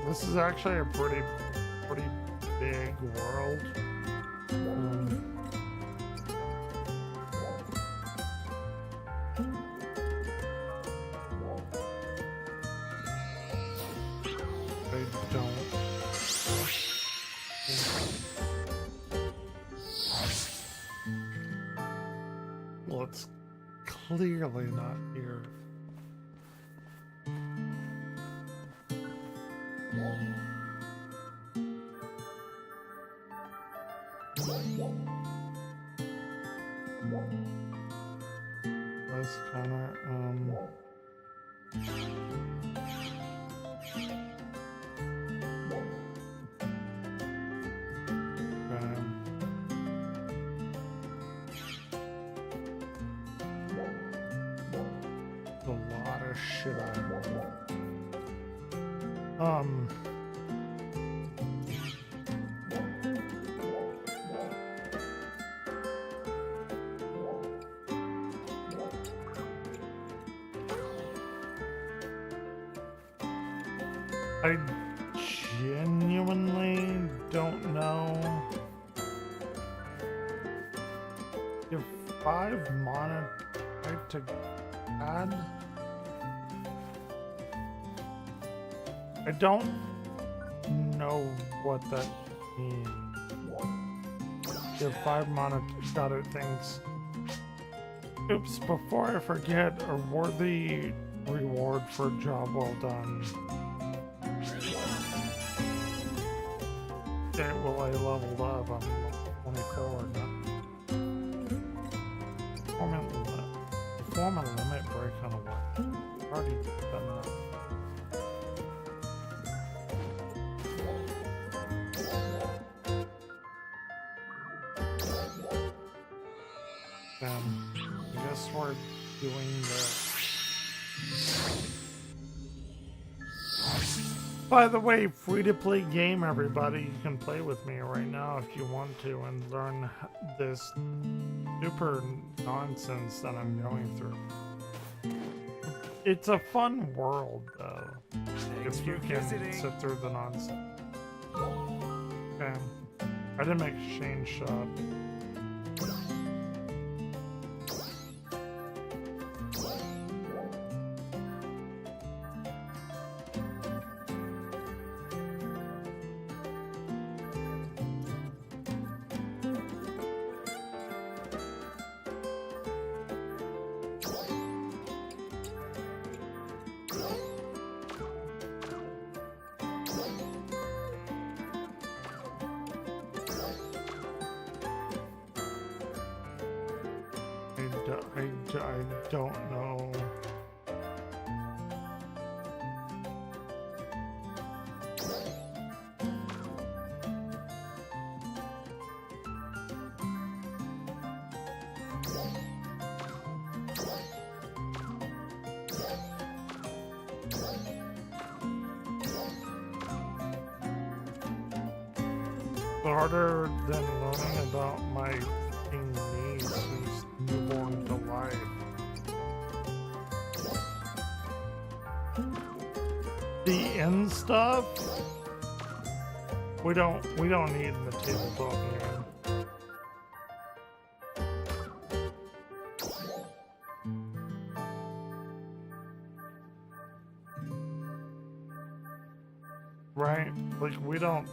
[SPEAKER 2] This is actually a pretty big world. I don't. Well, it's clearly not here. That's kind of a lot of shit. I genuinely don't know if 5 mana type to add. I don't know what that means. If 5 mana got it things. Oops, before I forget, award the reward for job well done. Okay, well I leveled up, I'm 24 now. Perform a limit break on a weapon. Already done that. I guess we're doing the... By the way, free-to-play game, everybody. You can play with me right now if you want to and learn this super nonsense that I'm going through. It's a fun world, though, if you can sit through the nonsense. Okay. I didn't make Shane shop. I don't know. Harder than learning about my fucking niece who's newborn to life. The end stuff we don't need in the tabletop game. Right? Like we don't.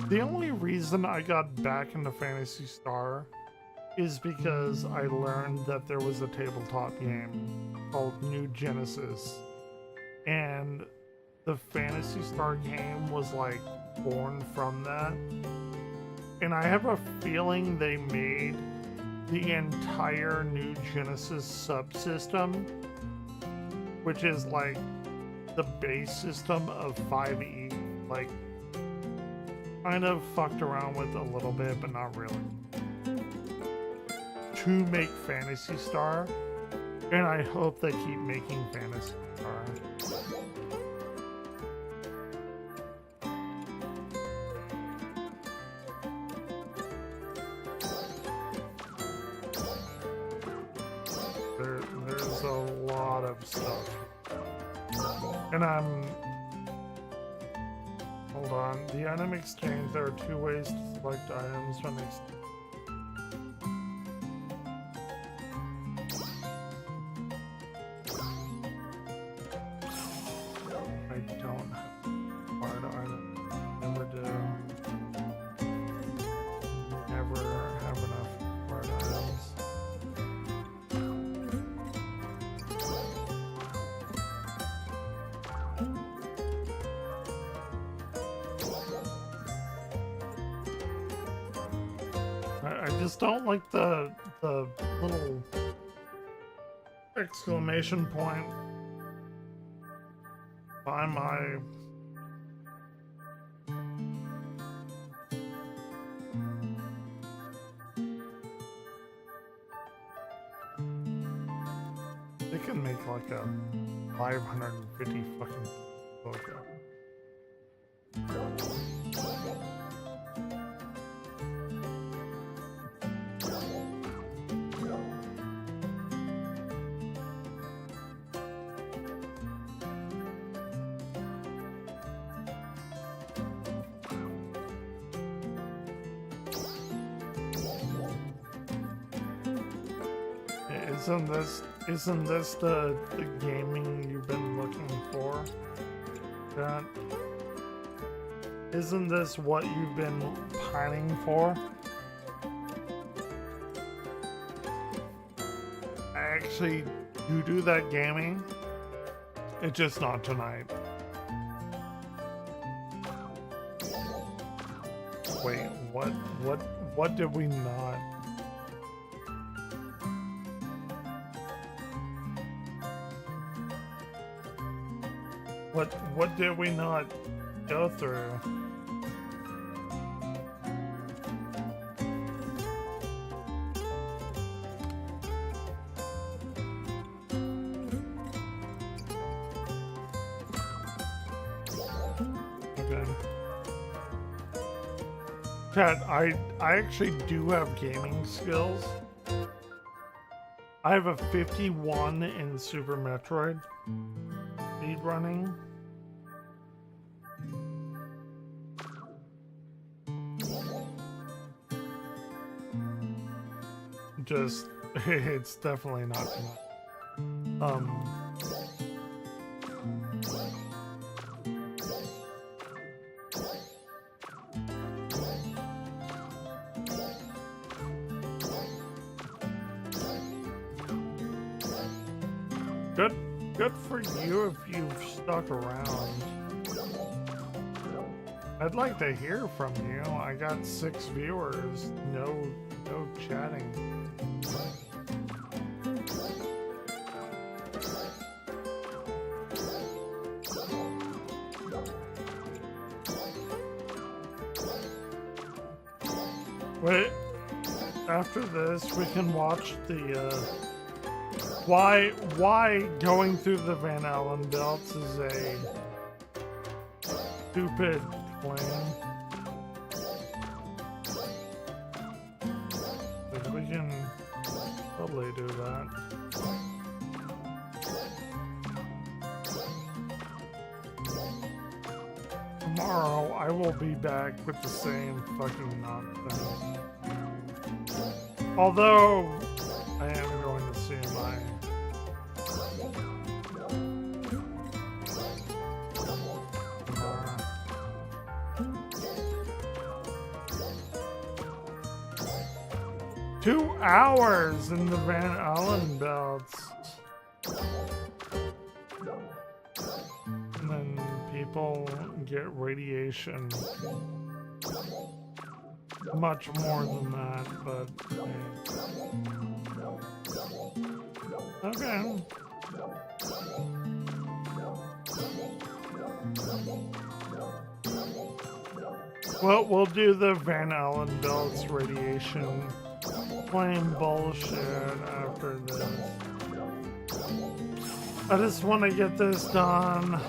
[SPEAKER 2] The only reason I got back into Phantasy Star is because I learned that there was a tabletop game called New Genesis. And the Phantasy Star game was like born from that. And I have a feeling they made the entire New Genesis subsystem, which is like the base system of 5e, like kind of fucked around with a little bit, but not really, to make Phantasy Star, and I hope they keep making Phantasy Star. There's a lot of stuff, and hold on. The item exchange, there are 2 ways to select items from exchange. I don't have hard items. Never do. Never have enough hard items. just don't like the little exclamation point by my they can make like a 550 fucking logo. Isn't this the gaming you've been looking for? That isn't this what you've been pining for? I actually do that gaming. It's just not tonight. Wait, what did we not? What did we not go through? Okay. Chat, I actually do have gaming skills. I have a 51 in Super Metroid speed running. Just, it's definitely not enough. Good for you if you've stuck around. I'd like to hear from you. I got 6 viewers, no chatting. Wait, after this we can watch the why going through the Van Allen belts is a stupid plan. But we can totally do that. Tomorrow I will be back with the same fucking nonsense. Although I am going to see my 2 hours in the Van Allen belts. And then people get radiation. Much more than that, but okay. Well, we'll do the Van Allen belts radiation plain bullshit after this. I just want to get this done.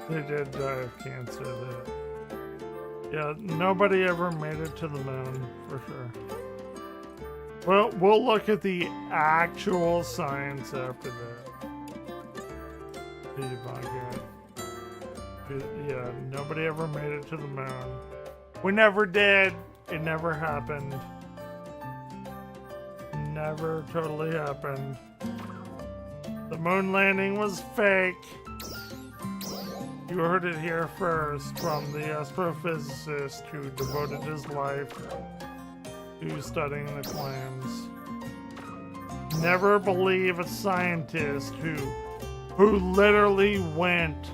[SPEAKER 2] They did die of cancer there. Yeah, nobody ever made it to the moon, for sure. Well, we'll look at the actual science after that. Yeah, nobody ever made it to the moon. We never did. It never happened. Never totally happened. The moon landing was fake. You heard it here first from the astrophysicist who devoted his life to studying the claims. never believe a scientist who literally went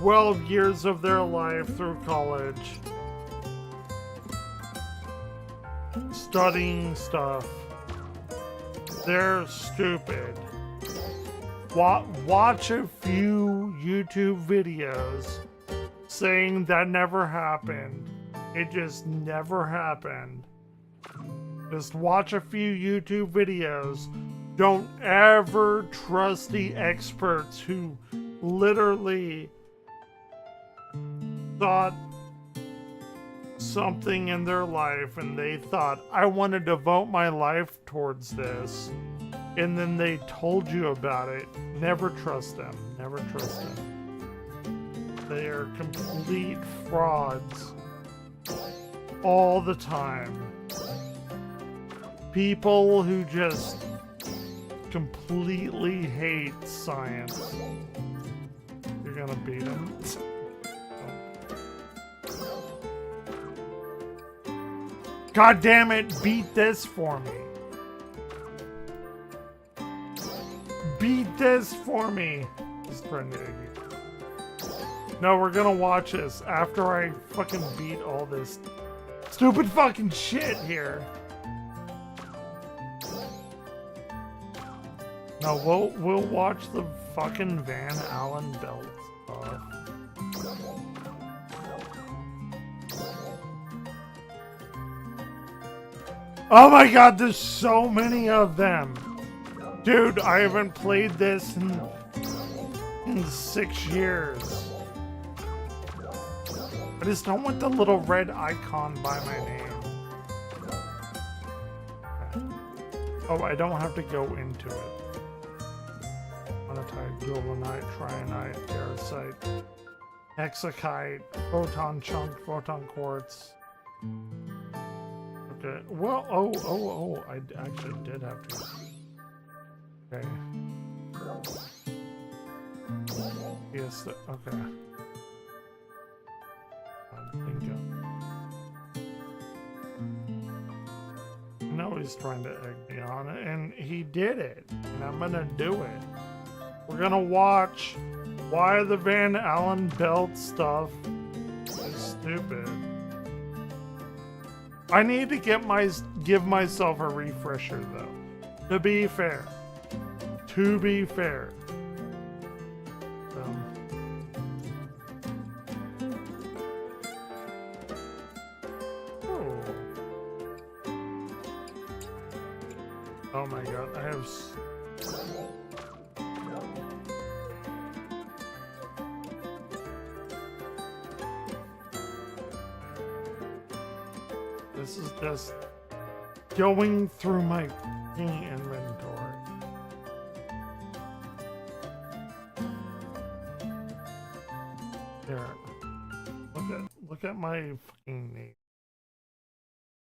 [SPEAKER 2] 12 years of their life through college studying stuff. They're stupid. Watch a few YouTube videos saying that never happened. It just never happened. Just watch a few YouTube videos. Don't ever trust the experts who literally thought something in their life and they thought, I want to devote my life towards this. And then they told you about it. Never trust them. Never trust them. They are complete frauds all the time. People who just completely hate science. You're gonna beat them. God damn it, beat this for me. Beat this for me. Just trying to... No, we're gonna watch this after I fucking beat all this stupid fucking shit here. No, we'll watch the fucking Van Allen belt stuff. Oh my god, there's so many of them. Dude, I haven't played this in 6 years. I just don't want the little red icon by my name. Oh, I don't have to go into it. Monotite, Duolinite, Trionite, Parasite, Hexakite, Photon Chunk, Photon Quartz. Okay, well, oh, I actually did have to. Okay. Yes, okay. Bingo. No, he's trying to egg me on it, and he did it, and I'm gonna do it. We're gonna watch why the Van Allen belt stuff is stupid. I need to give myself a refresher, though. To be fair. To be fair. Oh my god, I have... This is just going through my inventory. Here, look at my fucking name.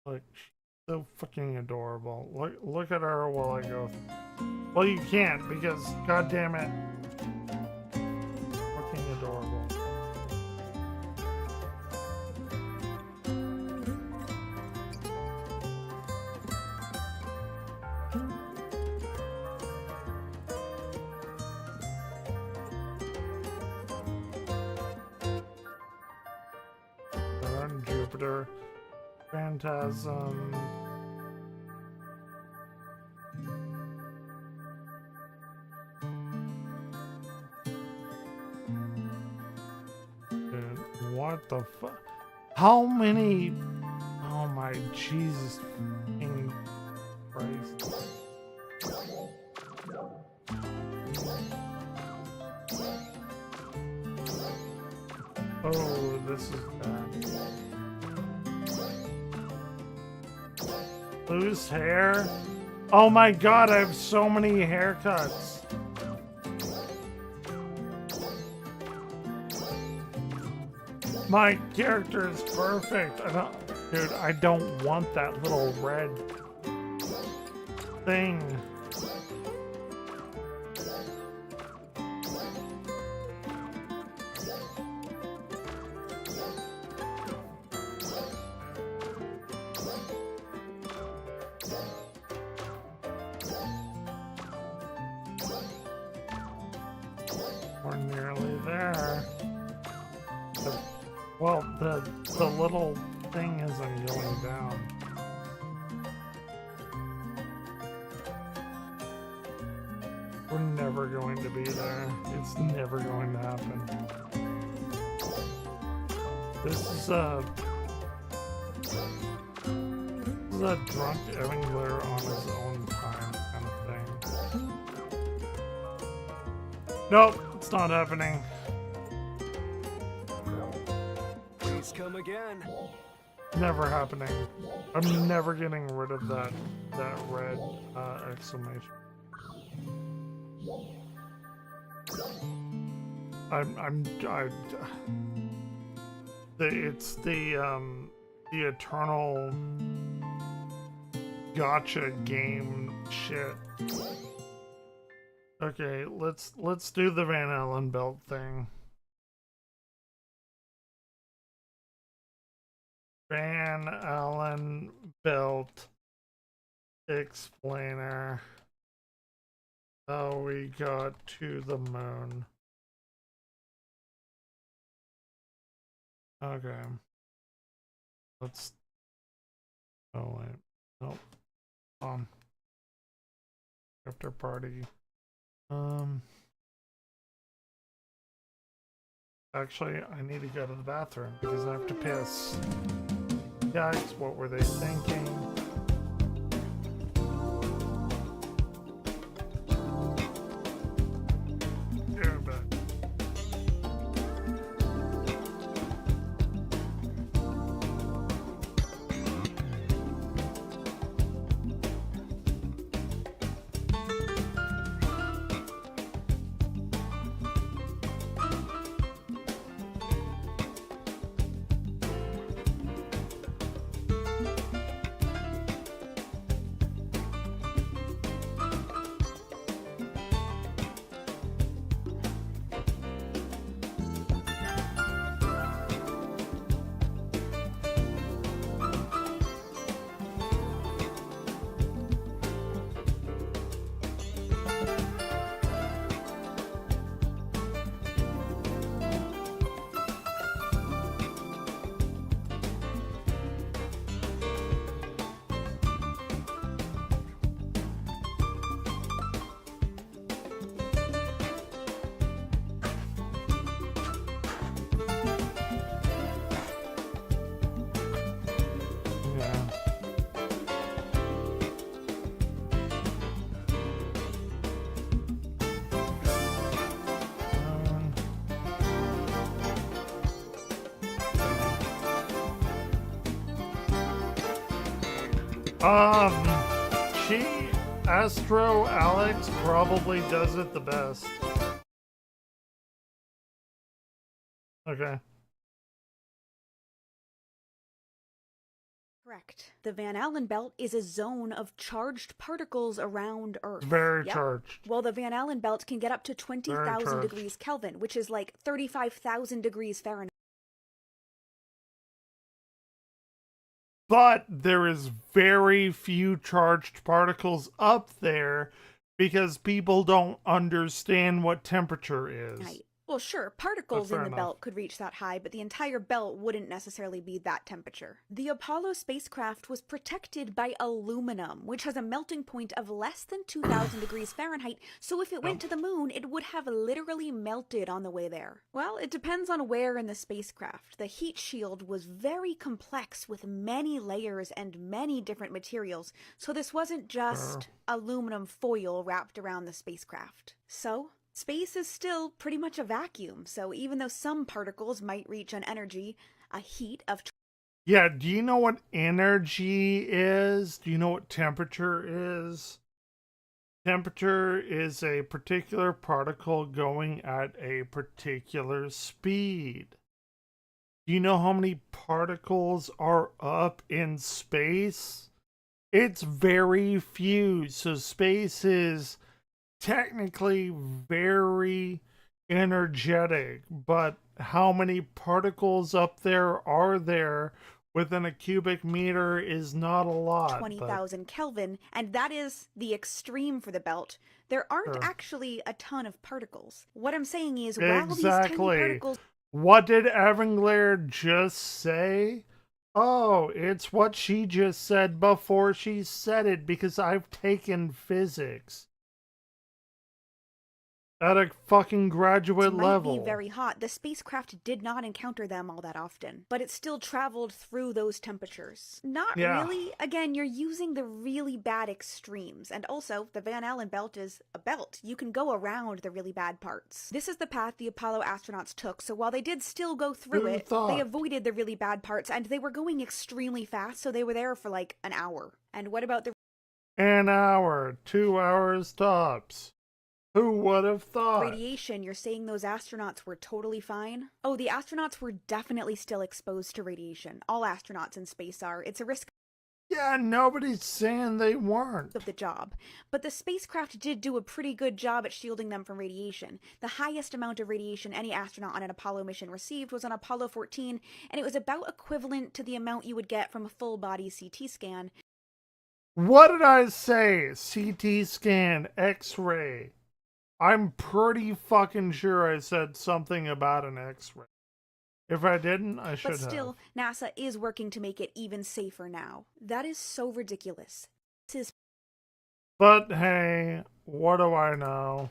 [SPEAKER 2] Like, so fucking adorable. Look at her while I go. Well, you can't because, god damn it, fucking adorable. Jupiter, Phantasm. Dude, what the fuck? How many? Oh my Jesus fucking Christ. Oh, this is bad. Loose hair? Oh my god, I have so many haircuts. My character is perfect. Dude, I don't want that little red thing. nearly there. Well, the little thing isn't going down. We're never going to be there. It's never going to happen. This is a drunk angler on his own time kind of thing. Nope, it's not happening.
[SPEAKER 5] Please come again.
[SPEAKER 2] Never happening. I'm never getting rid of that red exclamation. It's the eternal gotcha game shit. Okay, let's do the Van Allen belt thing. Van Allen belt explainer. How we got to the moon. Okay. Let's. Oh wait. Nope. On. After party. Actually, I need to go to the bathroom because I have to piss. Yikes! What were they thinking? Astro Alex probably does it the best. Okay.
[SPEAKER 19] Correct. The Van Allen belt is a zone of charged particles around Earth.
[SPEAKER 2] Very charged.
[SPEAKER 19] Well, the Van Allen belt can get up to 20,000 degrees Kelvin, which is like 35,000 degrees Fahrenheit.
[SPEAKER 2] But there is very few charged particles up there because people don't understand what temperature is.
[SPEAKER 19] Right. Well, sure, particles in the
[SPEAKER 2] enough.
[SPEAKER 19] belt could reach that high, but the entire belt wouldn't necessarily be that temperature. The Apollo spacecraft was protected by aluminum, which has a melting point of less than 2,000 degrees Fahrenheit, so if it went to the moon, it would have literally melted on the way there. Well, it depends on where in the spacecraft. The heat shield was very complex with many layers and many different materials, so this wasn't just aluminum foil wrapped around the spacecraft. So, space is still pretty much a vacuum, so even though some particles might reach an energy, a heat of...
[SPEAKER 2] Yeah, do you know what energy is? Do you know what temperature is? Temperature is a particular particle going at a particular speed. Do you know how many particles are up in space? It's very few, so space is technically very energetic, but how many particles up there are there within a cubic meter is not a lot.
[SPEAKER 19] 20,000 Kelvin, and that is the extreme for the belt. There aren't
[SPEAKER 2] Sure.
[SPEAKER 19] actually a ton of particles. What I'm saying is, while these tiny
[SPEAKER 2] Exactly.
[SPEAKER 19] particles...
[SPEAKER 2] What did Evanglair just say? Oh, it's what she just said before she said it, because I've taken physics at a fucking graduate
[SPEAKER 19] might
[SPEAKER 2] level.
[SPEAKER 19] be very hot. The spacecraft did not encounter them all that often, but it still traveled through those temperatures. Not really. Again, you're using the really bad extremes, and also the Van Allen belt is a belt. You can go around the really bad parts. This is the path the Apollo astronauts took, so while they did still go through
[SPEAKER 2] Who
[SPEAKER 19] it,
[SPEAKER 2] thought?
[SPEAKER 19] they avoided the really bad parts, and they were going extremely fast, so they were there for like an hour. And what about the...
[SPEAKER 2] An hour, 2 hours tops. Who would have thought?
[SPEAKER 19] radiation? You're saying those astronauts were totally fine? Oh, the astronauts were definitely still exposed to radiation. All astronauts in space are. It's a risk
[SPEAKER 2] Yeah, nobody's saying they weren't.
[SPEAKER 19] of the job. But the spacecraft did do a pretty good job at shielding them from radiation. The highest amount of radiation any astronaut on an Apollo mission received was on Apollo 14, and it was about equivalent to the amount you would get from a full-body CT scan.
[SPEAKER 2] What did I say? CT scan, X-ray. I'm pretty fucking sure I said something about an X-ray. If I didn't, I should have.
[SPEAKER 19] But still, NASA is working to make it even safer now. That is so ridiculous. This is...
[SPEAKER 2] But hey, what do I know?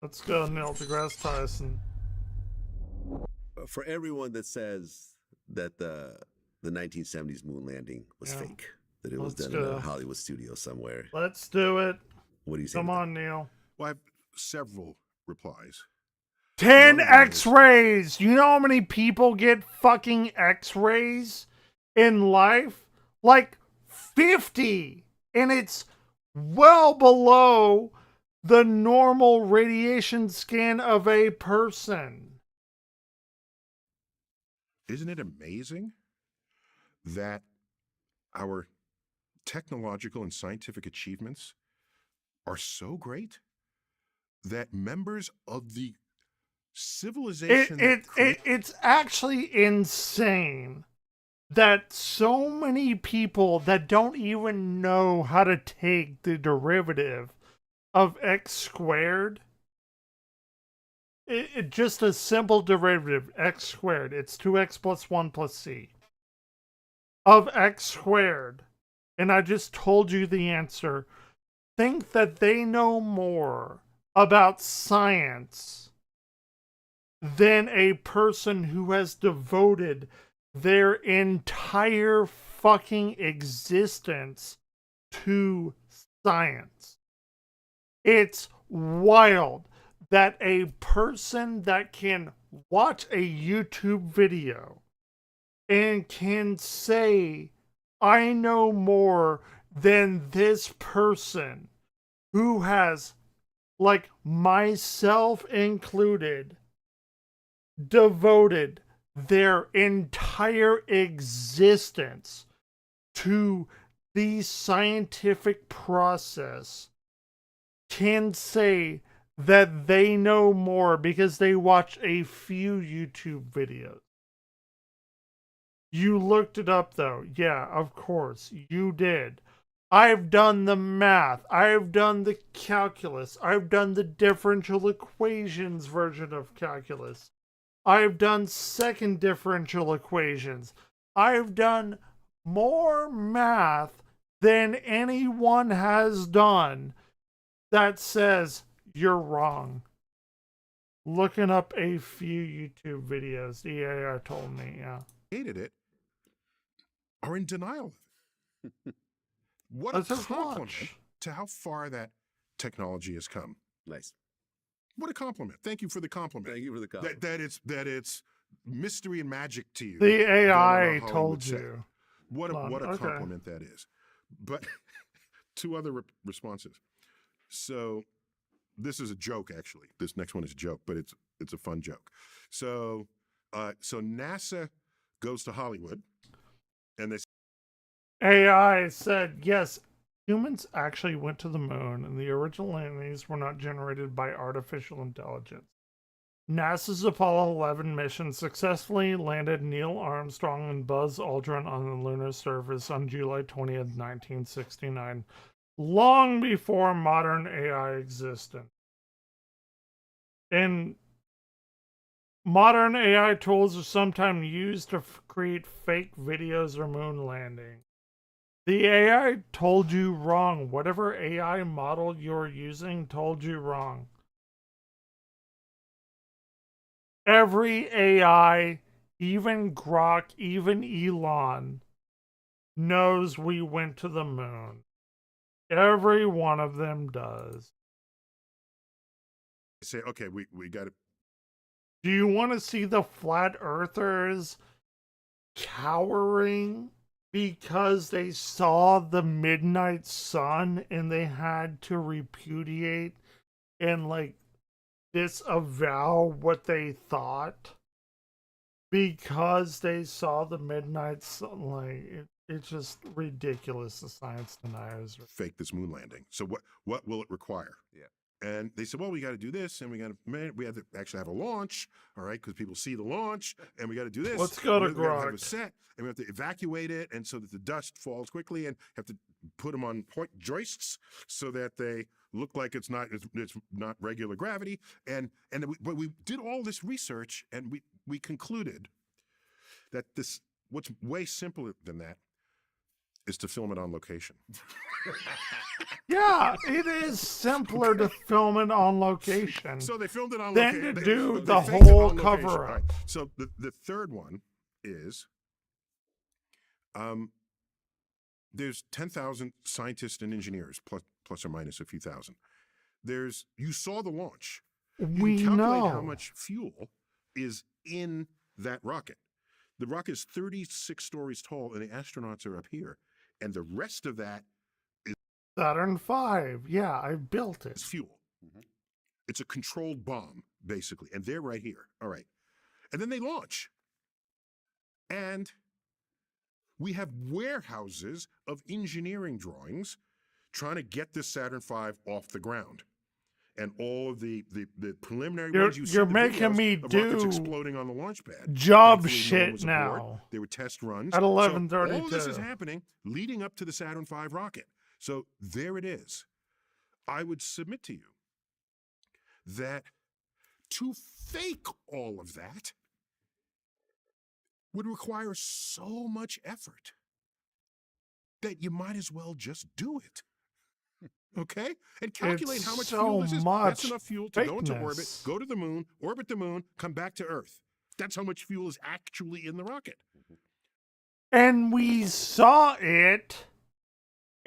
[SPEAKER 2] Let's go Neil deGrasse Tyson.
[SPEAKER 20] For everyone that says that the 1970s moon landing was fake, that it was done in a Hollywood studio somewhere.
[SPEAKER 2] Let's do it.
[SPEAKER 20] What do you say?
[SPEAKER 2] Come on, Neil.
[SPEAKER 17] Well, I have several replies.
[SPEAKER 2] 10 X-rays! You know how many people get fucking X-rays in life? Like 50! And it's well below the normal radiation scan of a person.
[SPEAKER 17] Isn't it amazing that our technological and scientific achievements are so great that members of the civilization...
[SPEAKER 2] It's actually insane that so many people that don't even know how to take the derivative of x squared, just a simple derivative, x squared, it's 2x plus 1 plus c, of x squared, and I just told you the answer, think that they know more about science than a person who has devoted their entire fucking existence to science. It's wild that a person that can watch a YouTube video and can say, I know more than this person who has, like myself included, devoted their entire existence to the scientific process, can say that they know more because they watch a few YouTube videos. You looked it up though. Yeah, of course, you did. I've done the math. I've done the calculus. I've done the differential equations version of calculus. I've done second differential equations. I've done more math than anyone has done that says you're wrong. Looking up a few YouTube videos, the AI told me, yeah.
[SPEAKER 17] Hated it, are in denial of it. What
[SPEAKER 2] Let's
[SPEAKER 17] a
[SPEAKER 2] just
[SPEAKER 17] compliment
[SPEAKER 2] watch.
[SPEAKER 17] to how far that technology has come.
[SPEAKER 20] Nice.
[SPEAKER 17] What a compliment. Thank you for the compliment.
[SPEAKER 20] Thank you for the compliment.
[SPEAKER 17] That it's mystery and magic to you.
[SPEAKER 2] The
[SPEAKER 17] going on
[SPEAKER 2] AI
[SPEAKER 17] a Hollywood
[SPEAKER 2] told
[SPEAKER 17] set.
[SPEAKER 2] you.
[SPEAKER 17] What a
[SPEAKER 2] Okay.
[SPEAKER 17] compliment that is. But two other responses. So this is a joke, actually. This next one is a joke, but it's a fun joke. So NASA goes to Hollywood, and they
[SPEAKER 2] AI said, yes, humans actually went to the moon, and the original landings were not generated by artificial intelligence. NASA's Apollo 11 mission successfully landed Neil Armstrong and Buzz Aldrin on the lunar surface on July 20th, 1969, long before modern AI existed. And modern AI tools are sometimes used to create fake videos or moon landing. The AI told you wrong. Whatever AI model you're using told you wrong. Every AI, even Grok, even Elon, knows we went to the moon. Every one of them does.
[SPEAKER 17] Say, okay, we got to.
[SPEAKER 2] Do you want to see the flat earthers cowering because they saw the midnight sun and they had to repudiate and like disavow what they thought because they saw the midnight sun? Like it's just ridiculous. The science deniers
[SPEAKER 17] fake this moon landing. So what will it require?
[SPEAKER 3] Yeah.
[SPEAKER 17] And they said, well, we got to do this, and we have to actually have a launch, all right, because people see the launch, and we got to do this.
[SPEAKER 2] Let's go to
[SPEAKER 17] We got to have a
[SPEAKER 2] Grok.
[SPEAKER 17] set, and we have to evacuate it, and so that the dust falls quickly, and have to put them on point joists so that they look like it's not regular gravity. But we did all this research, and we concluded that what's way simpler than that is to film it on location.
[SPEAKER 2] Yeah, it is simpler to film it on location.
[SPEAKER 17] So they filmed it on
[SPEAKER 2] than
[SPEAKER 17] location.
[SPEAKER 2] to do
[SPEAKER 17] They
[SPEAKER 2] the
[SPEAKER 17] faked it
[SPEAKER 2] whole
[SPEAKER 17] on location.
[SPEAKER 2] cover
[SPEAKER 17] All
[SPEAKER 2] up.
[SPEAKER 17] right. So the third one is there's 10,000 scientists and engineers, plus or minus a few thousand. You saw the launch.
[SPEAKER 2] We
[SPEAKER 17] you calculate
[SPEAKER 2] know
[SPEAKER 17] how much fuel is in that rocket. The rocket is 36 stories tall, and the astronauts are up here. And the rest of that is
[SPEAKER 2] Saturn V. Yeah, I built it.
[SPEAKER 17] fuel. Mm-hmm. It's a controlled bomb, basically. And they're right here. All right. And then they launch. And we have warehouses of engineering drawings trying to get this Saturn V off the ground. And all of the preliminary ones
[SPEAKER 2] You're making me
[SPEAKER 17] of rockets
[SPEAKER 2] do
[SPEAKER 17] exploding on the launch pad.
[SPEAKER 2] job
[SPEAKER 17] Thankfully, no one
[SPEAKER 2] shit
[SPEAKER 17] was aboard.
[SPEAKER 2] now.
[SPEAKER 17] They were test runs
[SPEAKER 2] At
[SPEAKER 17] So
[SPEAKER 2] 11:32.
[SPEAKER 17] all of this is happening leading up to the Saturn V rocket. So there it is. I would submit to you that to fake all of that would require so much effort that you might as well just do it. Okay? And calculate how much fuel this is. That's enough fuel to go into orbit,
[SPEAKER 2] fakeness.
[SPEAKER 17] go to the moon, orbit the moon, come back to Earth. That's how much fuel is actually in the rocket.
[SPEAKER 2] And we saw it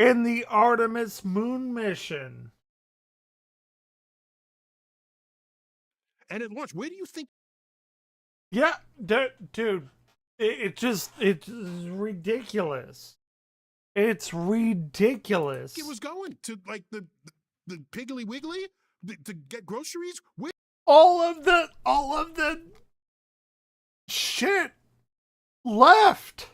[SPEAKER 2] in the Artemis moon mission.
[SPEAKER 17] And it launched. Where do you think?
[SPEAKER 2] Yeah, dude, it's ridiculous. It's ridiculous.
[SPEAKER 17] It was going to like the Piggly Wiggly to get groceries. Where?
[SPEAKER 2] All of the shit left.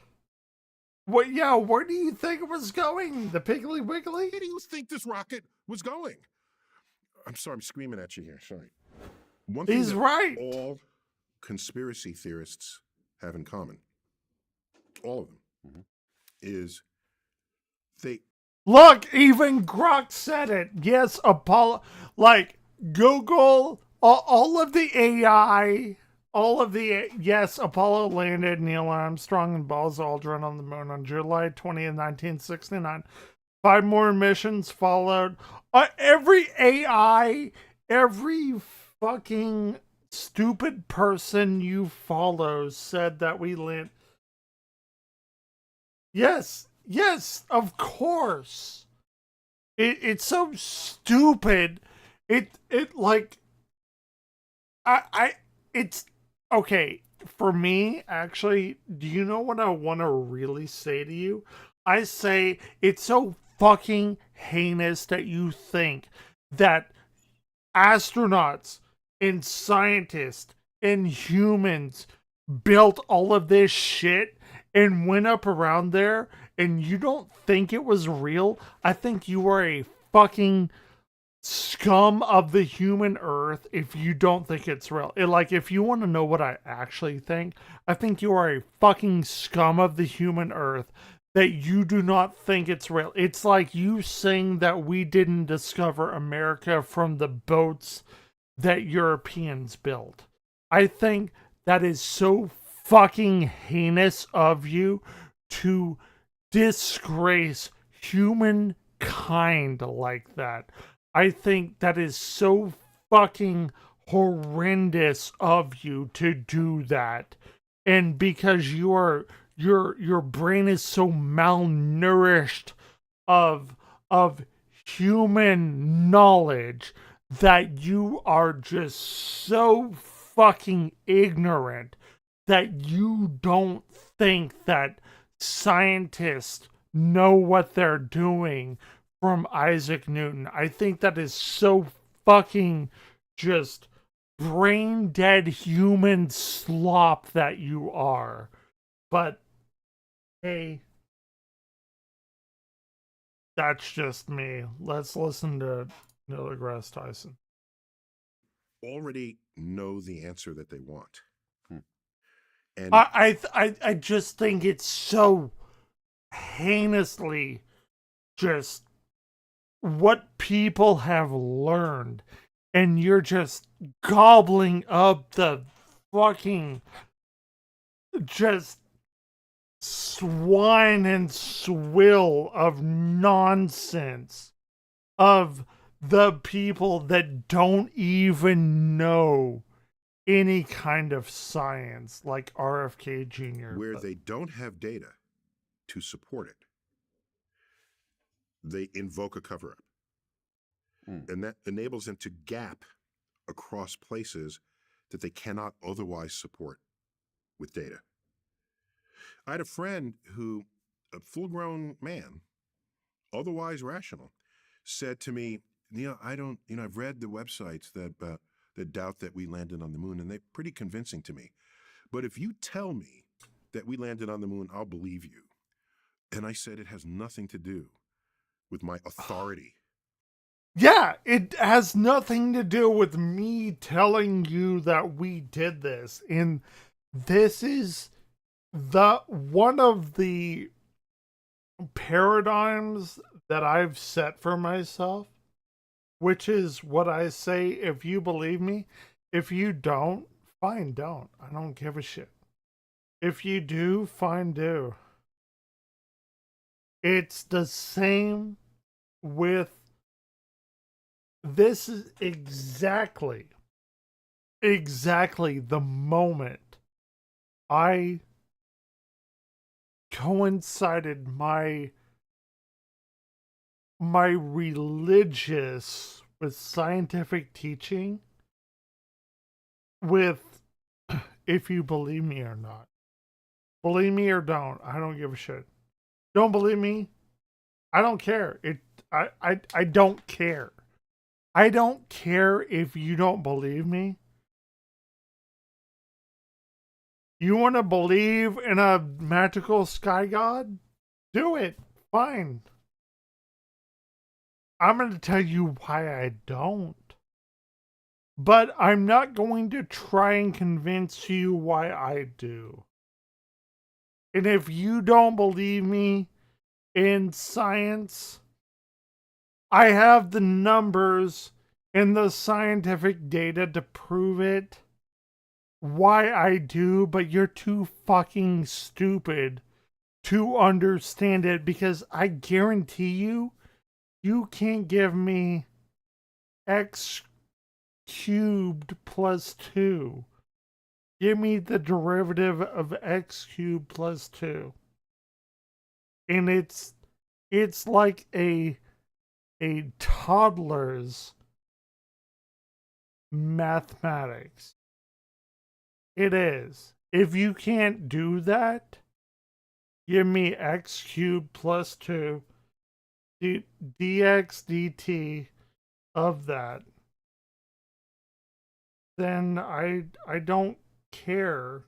[SPEAKER 2] What? Yeah, where do you think it was going? The Piggly Wiggly?
[SPEAKER 17] Where do you think this rocket was going? I'm sorry, I'm screaming at you here. Sorry. One thing
[SPEAKER 2] He's
[SPEAKER 17] that
[SPEAKER 2] right.
[SPEAKER 17] all conspiracy theorists have in common, all of them, is they
[SPEAKER 2] Look, even Grok said it. Yes, Apollo, like Google, all of the AI, yes, Apollo landed Neil Armstrong and Buzz Aldrin on the moon on July 20th, 1969. 5 more missions followed. Every AI, every fucking stupid person you follow said that we land. Yes, of course. It's so stupid. It's okay. For me, actually, do you know what I want to really say to you? I say it's so fucking heinous that you think that astronauts and scientists and humans built all of this shit and went up around there and you don't think it was real. I think you are a fucking scum of the human earth if you don't think it's real. Like, if you want to know what I actually think, I think you are a fucking scum of the human earth that you do not think it's real. It's like you saying that we didn't discover America from the boats that Europeans built. I think that is so fucking heinous of you to disgrace humankind like that. I think that is so fucking horrendous of you to do that. And because your brain is so malnourished of human knowledge that you are just so fucking ignorant that you don't think that scientists know what they're doing from Isaac Newton. I think that is so fucking just brain dead human slop that you are. But hey, that's just me. Let's listen to Neil deGrasse Tyson.
[SPEAKER 17] Already know the answer that they want. And
[SPEAKER 2] I just think it's so heinously just what people have learned, and you're just gobbling up the fucking just swine and swill of nonsense of the people that don't even know any kind of science, like RFK Jr.
[SPEAKER 17] Where they don't have data to support it, they invoke a cover-up. And that enables them to gap across places that they cannot otherwise support with data. I had a friend who, a full-grown man, otherwise rational, said to me, Neil, I've read the websites that doubt that we landed on the moon, and they're pretty convincing to me. But if you tell me that we landed on the moon, I'll believe you. And I said, it has nothing to do with my authority.
[SPEAKER 2] Yeah, it has nothing to do with me telling you that we did this. And this is one of the paradigms that I've set for myself, which is what I say: if you believe me, if you don't, fine, don't. I don't give a shit. If you do, fine, do. It's the same with this. Is exactly the moment I coincided my religious with scientific teaching with, if you believe me or not. Believe me or don't, I don't give a shit. Don't believe me, I don't care. I don't care. I don't care if you don't believe me. You want to believe in a magical sky god? Do it. Fine. I'm going to tell you why I don't. But I'm not going to try and convince you why I do. And if you don't believe me in science, I have the numbers and the scientific data to prove it. Why I do, but you're too fucking stupid to understand it, because I guarantee you, you can't give me x cubed plus 2. Give me the derivative of x cubed plus 2. And it's like a toddler's mathematics. It is. If you can't do that, give me x cubed plus 2 dx dt of that. Then I don't care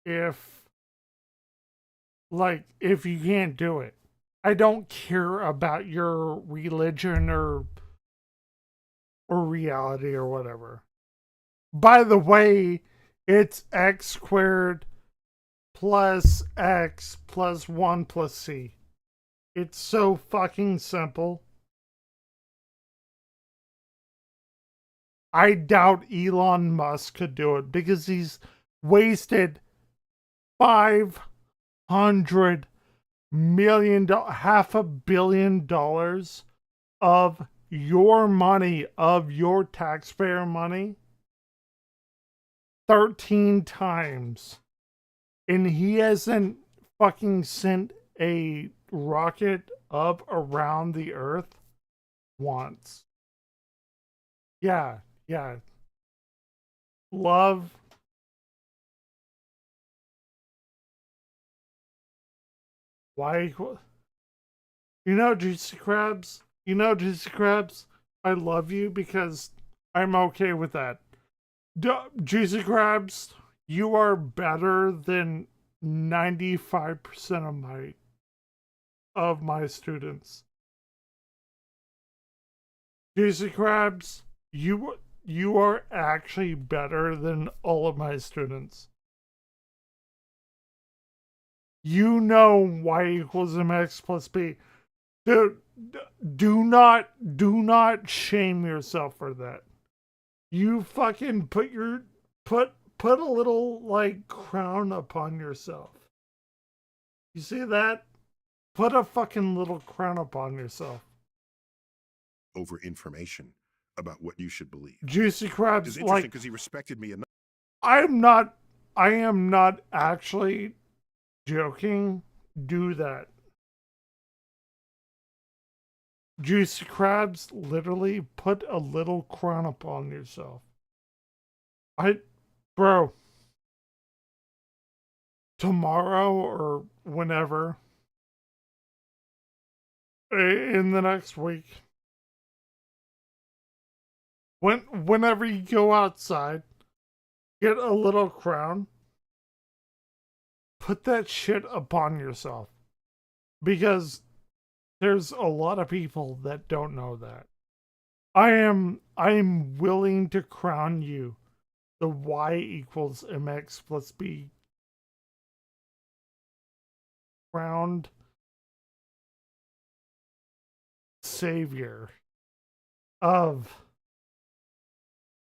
[SPEAKER 2] if you can't do it. I don't care about your religion or reality or whatever. By the way, it's x squared plus x plus 1 plus c. It's so fucking simple. I doubt Elon Musk could do it because he's wasted $500 million, $500 million of your money, of your taxpayer money, 13 times. And he hasn't fucking sent a rocket up around the earth once. Yeah. Love. Why? Juicy Crabs? Juicy Crabs? I love you because I'm okay with that. Juicy Crabs, you are better than 95% of my students. Juicy Crabs, you are actually better than all of my students. You know y equals mx plus b. Dude, do not shame yourself for that. You fucking put a little like crown upon yourself. You see that? Put a fucking little crown upon yourself.
[SPEAKER 17] Over information about what you should believe.
[SPEAKER 2] Juicy Crabs,
[SPEAKER 17] it's interesting because he respected me enough.
[SPEAKER 2] I am not actually joking. Do that. Juicy Crabs, literally put a little crown upon yourself. Bro, tomorrow or whenever, in the next week, whenever you go outside, get a little crown, put that shit upon yourself. Because there's a lot of people that don't know that. I am willing to crown you the y equals mx plus b crowned savior of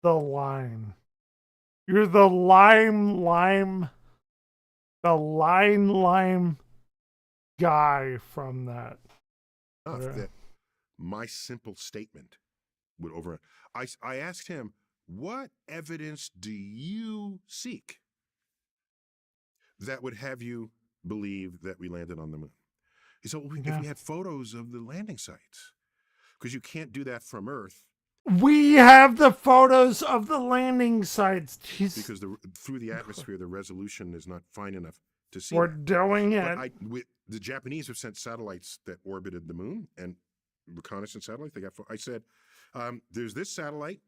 [SPEAKER 2] the line. You're the lime guy from that.
[SPEAKER 17] That my simple statement would over. I asked him, what evidence do you seek that would have you believe that we landed on the moon? He said, well, if we had photos of the landing sites, because you can't do that from Earth.
[SPEAKER 2] We have the photos of the landing sites. Jeez.
[SPEAKER 17] Because through the atmosphere, the resolution is not fine enough to see.
[SPEAKER 2] We're doing it.
[SPEAKER 17] The Japanese have sent satellites that orbited the moon and reconnaissance satellites. I said, there's this satellite,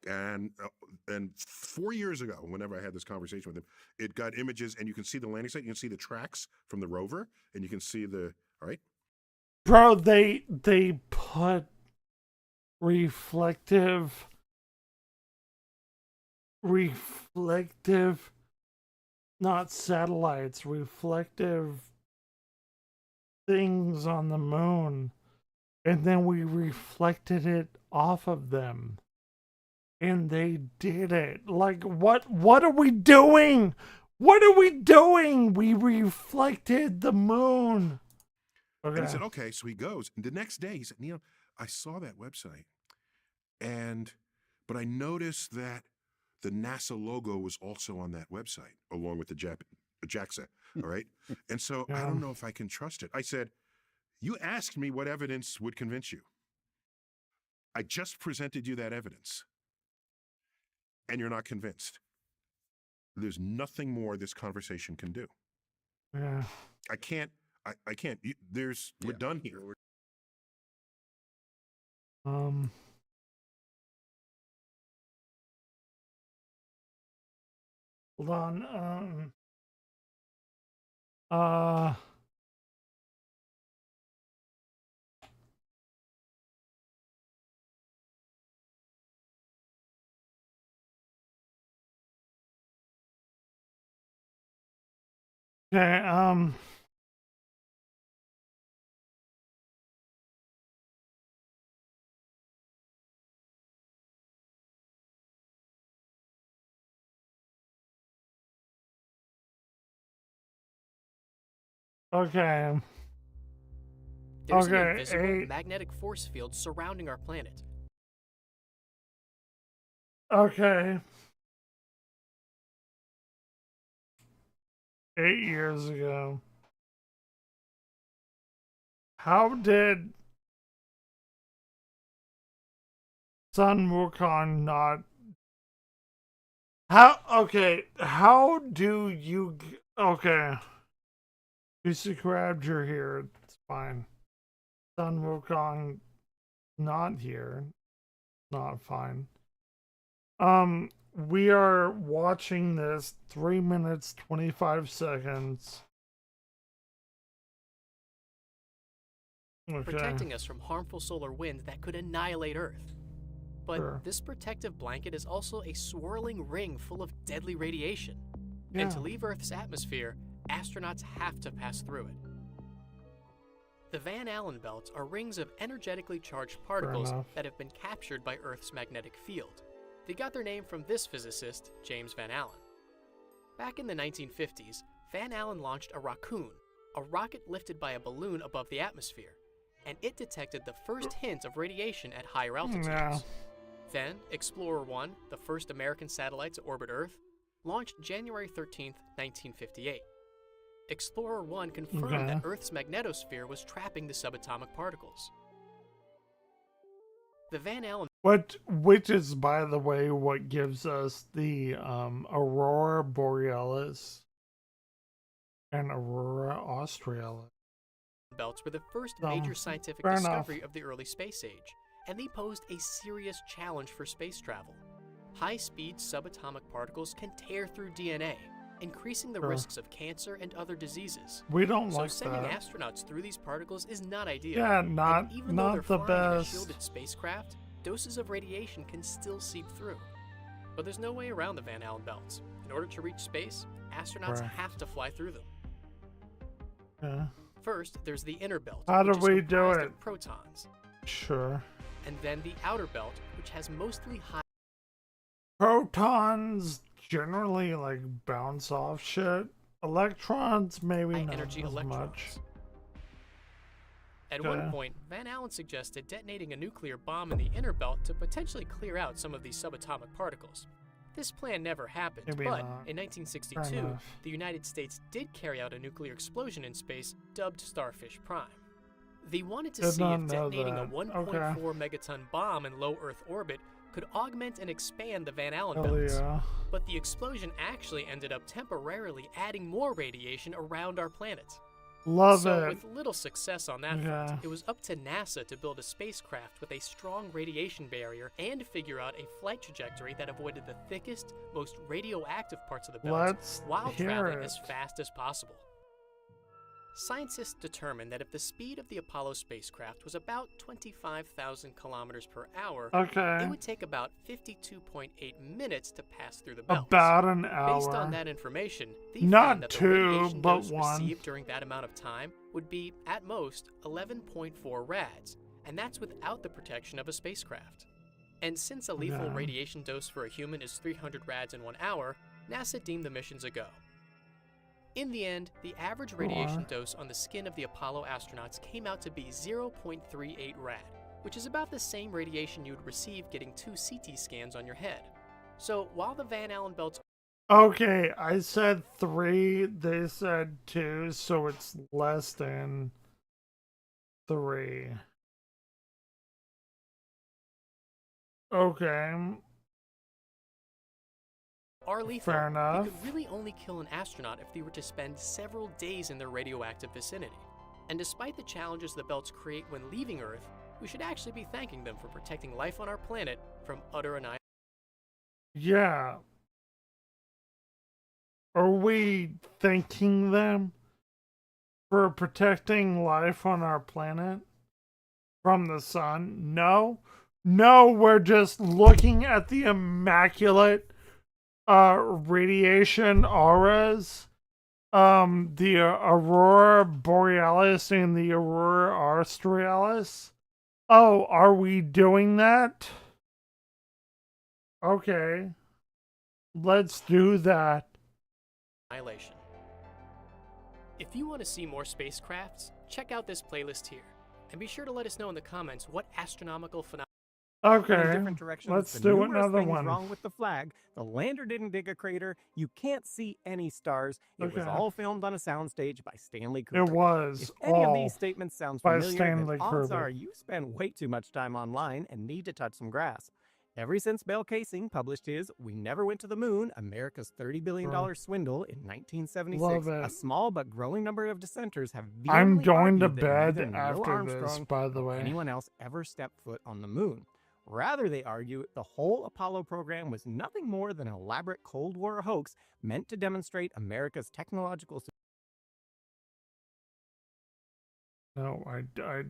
[SPEAKER 17] and 4 years ago, whenever I had this conversation with him, it got images, and you can see the landing site. You can see the tracks from the rover, and you can see all right.
[SPEAKER 2] Bro, they put reflective, not satellites, reflective things on the moon, and then we reflected it off of them, and they did it. Like, what are we doing? We reflected the moon. Okay.
[SPEAKER 17] And he said, okay. So he goes, and the next day he said, Neil, I saw that website, but I noticed that the NASA logo was also on that website, along with the JAXA, all right? And so I don't know if I can trust it. I said, you asked me what evidence would convince you. I just presented you that evidence, and you're not convinced. There's nothing more this conversation can do.
[SPEAKER 2] Yeah.
[SPEAKER 17] I can't. We're done here.
[SPEAKER 2] Hold on. Okay, okay.
[SPEAKER 21] There's an
[SPEAKER 2] Okay,
[SPEAKER 21] invisible magnetic force field surrounding our planet.
[SPEAKER 2] Okay. 8 years ago. How did Sun Wukong not... how do you... Okay. You grabbed your here, it's fine. Sun Wukong not here. Not fine. We are watching this 3 minutes 25 seconds. Okay.
[SPEAKER 21] Protecting us from harmful solar winds that could annihilate Earth. But this protective blanket is also a swirling ring full of deadly radiation. And to leave Earth's atmosphere, astronauts have to pass through it. The Van Allen belts are rings of energetically charged particles that have been captured by Earth's magnetic field. They got their name from this physicist, James Van Allen. Back in the 1950s, Van Allen launched a Raccoon, a rocket lifted by a balloon above the atmosphere, and it detected the first hint of radiation at higher altitudes. Then, Explorer 1, the first American satellite to orbit Earth, launched January 13, 1958. Explorer 1 confirmed that Earth's magnetosphere was trapping the subatomic particles. The Van Allen...
[SPEAKER 2] Which is, by the way, what gives us the Aurora Borealis and Aurora Australis.
[SPEAKER 21] Belts were the first major scientific discovery of the early space age, and they posed a serious challenge for space travel. High-speed subatomic particles can tear through DNA, increasing the risks of cancer and other diseases.
[SPEAKER 2] We don't
[SPEAKER 21] so
[SPEAKER 2] like
[SPEAKER 21] sending
[SPEAKER 2] that.
[SPEAKER 21] astronauts through these particles is not ideal.
[SPEAKER 2] Yeah,
[SPEAKER 21] And even though
[SPEAKER 2] not
[SPEAKER 21] they're
[SPEAKER 2] the
[SPEAKER 21] flying in a
[SPEAKER 2] best.
[SPEAKER 21] shielded spacecraft, doses of radiation can still seep through. But there's no way around the Van Allen belts. In order to reach space, astronauts have to fly through them.
[SPEAKER 2] Yeah.
[SPEAKER 21] First, there's the inner belt,
[SPEAKER 2] How do
[SPEAKER 21] which is
[SPEAKER 2] we do
[SPEAKER 21] comprised
[SPEAKER 2] it?
[SPEAKER 21] of protons.
[SPEAKER 2] Sure.
[SPEAKER 21] And then the outer belt, which has mostly high
[SPEAKER 2] Protons generally like bounce off shit. Electrons maybe not
[SPEAKER 21] energy
[SPEAKER 2] as
[SPEAKER 21] electrons.
[SPEAKER 2] much.
[SPEAKER 21] At one point, Van Allen suggested detonating a nuclear bomb in the inner belt to potentially clear out some of these subatomic particles. This plan never happened,
[SPEAKER 2] Maybe
[SPEAKER 21] but
[SPEAKER 2] not.
[SPEAKER 21] in 1962,
[SPEAKER 2] Fair enough.
[SPEAKER 21] the United States did carry out a nuclear explosion in space dubbed Starfish Prime. They wanted to
[SPEAKER 2] Did
[SPEAKER 21] see
[SPEAKER 2] not
[SPEAKER 21] if
[SPEAKER 2] know
[SPEAKER 21] detonating a
[SPEAKER 2] that.
[SPEAKER 21] 1.4
[SPEAKER 2] Okay.
[SPEAKER 21] megaton bomb in low Earth orbit could augment and expand the Van Allen
[SPEAKER 2] Hell
[SPEAKER 21] belts.
[SPEAKER 2] yeah.
[SPEAKER 21] But the explosion actually ended up temporarily adding more radiation around our planet.
[SPEAKER 2] Love
[SPEAKER 21] so,
[SPEAKER 2] it.
[SPEAKER 21] with little success on that
[SPEAKER 2] Yeah.
[SPEAKER 21] front, it was up to NASA to build a spacecraft with a strong radiation barrier and figure out a flight trajectory that avoided the thickest, most radioactive parts of the belt
[SPEAKER 2] Let's
[SPEAKER 21] while
[SPEAKER 2] hear
[SPEAKER 21] traveling
[SPEAKER 2] it.
[SPEAKER 21] as fast as possible. Scientists determined that if the speed of the Apollo spacecraft was about 25,000 kilometers per hour,
[SPEAKER 2] Okay.
[SPEAKER 21] it would take about 52.8 minutes to pass through the belt.
[SPEAKER 2] About an
[SPEAKER 21] Based on
[SPEAKER 2] hour.
[SPEAKER 21] that information, they
[SPEAKER 2] Not
[SPEAKER 21] found that the
[SPEAKER 2] two,
[SPEAKER 21] radiation
[SPEAKER 2] but
[SPEAKER 21] dose
[SPEAKER 2] one.
[SPEAKER 21] received during that amount of time would be, at most, 11.4 rads, and that's without the protection of a spacecraft. And since a lethal
[SPEAKER 2] Yeah.
[SPEAKER 21] radiation dose for a human is 300 rads in 1 hour, NASA deemed the missions a go. In the end, the average radiation dose on the skin of the Apollo astronauts came out to be 0.38 rad, which is about the same radiation you'd receive getting 2 CT scans on your head. So while the Van Allen belts...
[SPEAKER 2] Okay, I said 3, they said 2, so it's less than 3. Okay.
[SPEAKER 21] are lethal,
[SPEAKER 2] Fair enough.
[SPEAKER 21] they could really only kill an astronaut if they were to spend several days in their radioactive vicinity. And despite the challenges the belts create when leaving Earth, we should actually be thanking them for protecting life on our planet from utter annihilation.
[SPEAKER 2] Yeah. Are we thanking them for protecting life on our planet from the sun? No. No, we're just looking at the immaculate radiation auras The Aurora Borealis and the Aurora Australis. Oh, are we doing that? Okay. Let's do that.
[SPEAKER 21] Annihilation. If you want to see more spacecrafts, check out this playlist here. And be sure to let us know in the comments what astronomical phenomena.
[SPEAKER 2] Okay,
[SPEAKER 6] different directions.
[SPEAKER 2] let's
[SPEAKER 6] The
[SPEAKER 2] do
[SPEAKER 6] numerous
[SPEAKER 2] another
[SPEAKER 6] things
[SPEAKER 2] one.
[SPEAKER 6] wrong with the flag. The lander didn't dig a crater. You can't see any stars. It was
[SPEAKER 2] Okay.
[SPEAKER 6] all filmed on a soundstage by Stanley Kubrick.
[SPEAKER 2] It was
[SPEAKER 6] If any of
[SPEAKER 2] all
[SPEAKER 6] these statements sounds
[SPEAKER 2] by
[SPEAKER 6] familiar,
[SPEAKER 2] Stanley
[SPEAKER 6] then odds
[SPEAKER 2] Kubrick.
[SPEAKER 6] are you spend way too much time online and need to touch some grass. Ever since Bell Casing published his We Never Went to the Moon, America's $30 billion swindle in 1976,
[SPEAKER 2] Love it.
[SPEAKER 6] a small but growing number of dissenters have
[SPEAKER 2] I'm
[SPEAKER 6] vehemently
[SPEAKER 2] going to
[SPEAKER 6] argued that
[SPEAKER 2] bed
[SPEAKER 6] neither Neil
[SPEAKER 2] after this,
[SPEAKER 6] Armstrong
[SPEAKER 2] by the
[SPEAKER 6] nor
[SPEAKER 2] way.
[SPEAKER 6] anyone else ever stepped foot on the moon. Rather, they argue the whole Apollo program was nothing more than an elaborate Cold War hoax meant to demonstrate America's technological
[SPEAKER 2] No, I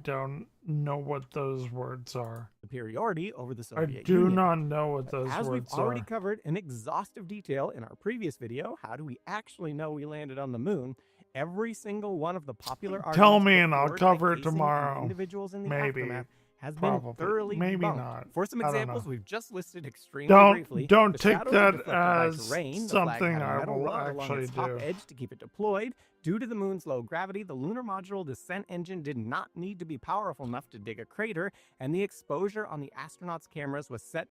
[SPEAKER 2] don't know what those words are.
[SPEAKER 6] superiority over the
[SPEAKER 2] I
[SPEAKER 6] Soviet
[SPEAKER 2] do
[SPEAKER 6] Union.
[SPEAKER 2] not know what those
[SPEAKER 6] As we've
[SPEAKER 2] words
[SPEAKER 6] already
[SPEAKER 2] are.
[SPEAKER 6] covered in exhaustive detail in our previous video, How Do We Actually Know We Landed on the Moon? Every single one of the popular
[SPEAKER 2] Tell
[SPEAKER 6] arguments
[SPEAKER 2] me
[SPEAKER 6] put
[SPEAKER 2] and I'll
[SPEAKER 6] forward by
[SPEAKER 2] cover it
[SPEAKER 6] Casing and
[SPEAKER 2] tomorrow.
[SPEAKER 6] individuals in the
[SPEAKER 2] Maybe.
[SPEAKER 6] aftermath has
[SPEAKER 2] Probably.
[SPEAKER 6] been thoroughly
[SPEAKER 2] Maybe
[SPEAKER 6] debunked.
[SPEAKER 2] not.
[SPEAKER 6] For some
[SPEAKER 2] I don't
[SPEAKER 6] examples,
[SPEAKER 2] know.
[SPEAKER 6] we've just listed extremely
[SPEAKER 2] Don't
[SPEAKER 6] briefly.
[SPEAKER 2] don't
[SPEAKER 6] the
[SPEAKER 2] take
[SPEAKER 6] shadows are
[SPEAKER 2] that
[SPEAKER 6] deflected by
[SPEAKER 2] as
[SPEAKER 6] terrain. The flag
[SPEAKER 2] something
[SPEAKER 6] had a
[SPEAKER 2] I
[SPEAKER 6] metal
[SPEAKER 2] will
[SPEAKER 6] rod along
[SPEAKER 2] actually
[SPEAKER 6] its top
[SPEAKER 2] do.
[SPEAKER 6] edge to keep it deployed. Due to the moon's low gravity, the lunar module descent engine did not need to be powerful enough to dig a crater, and the exposure on the astronauts' cameras was set.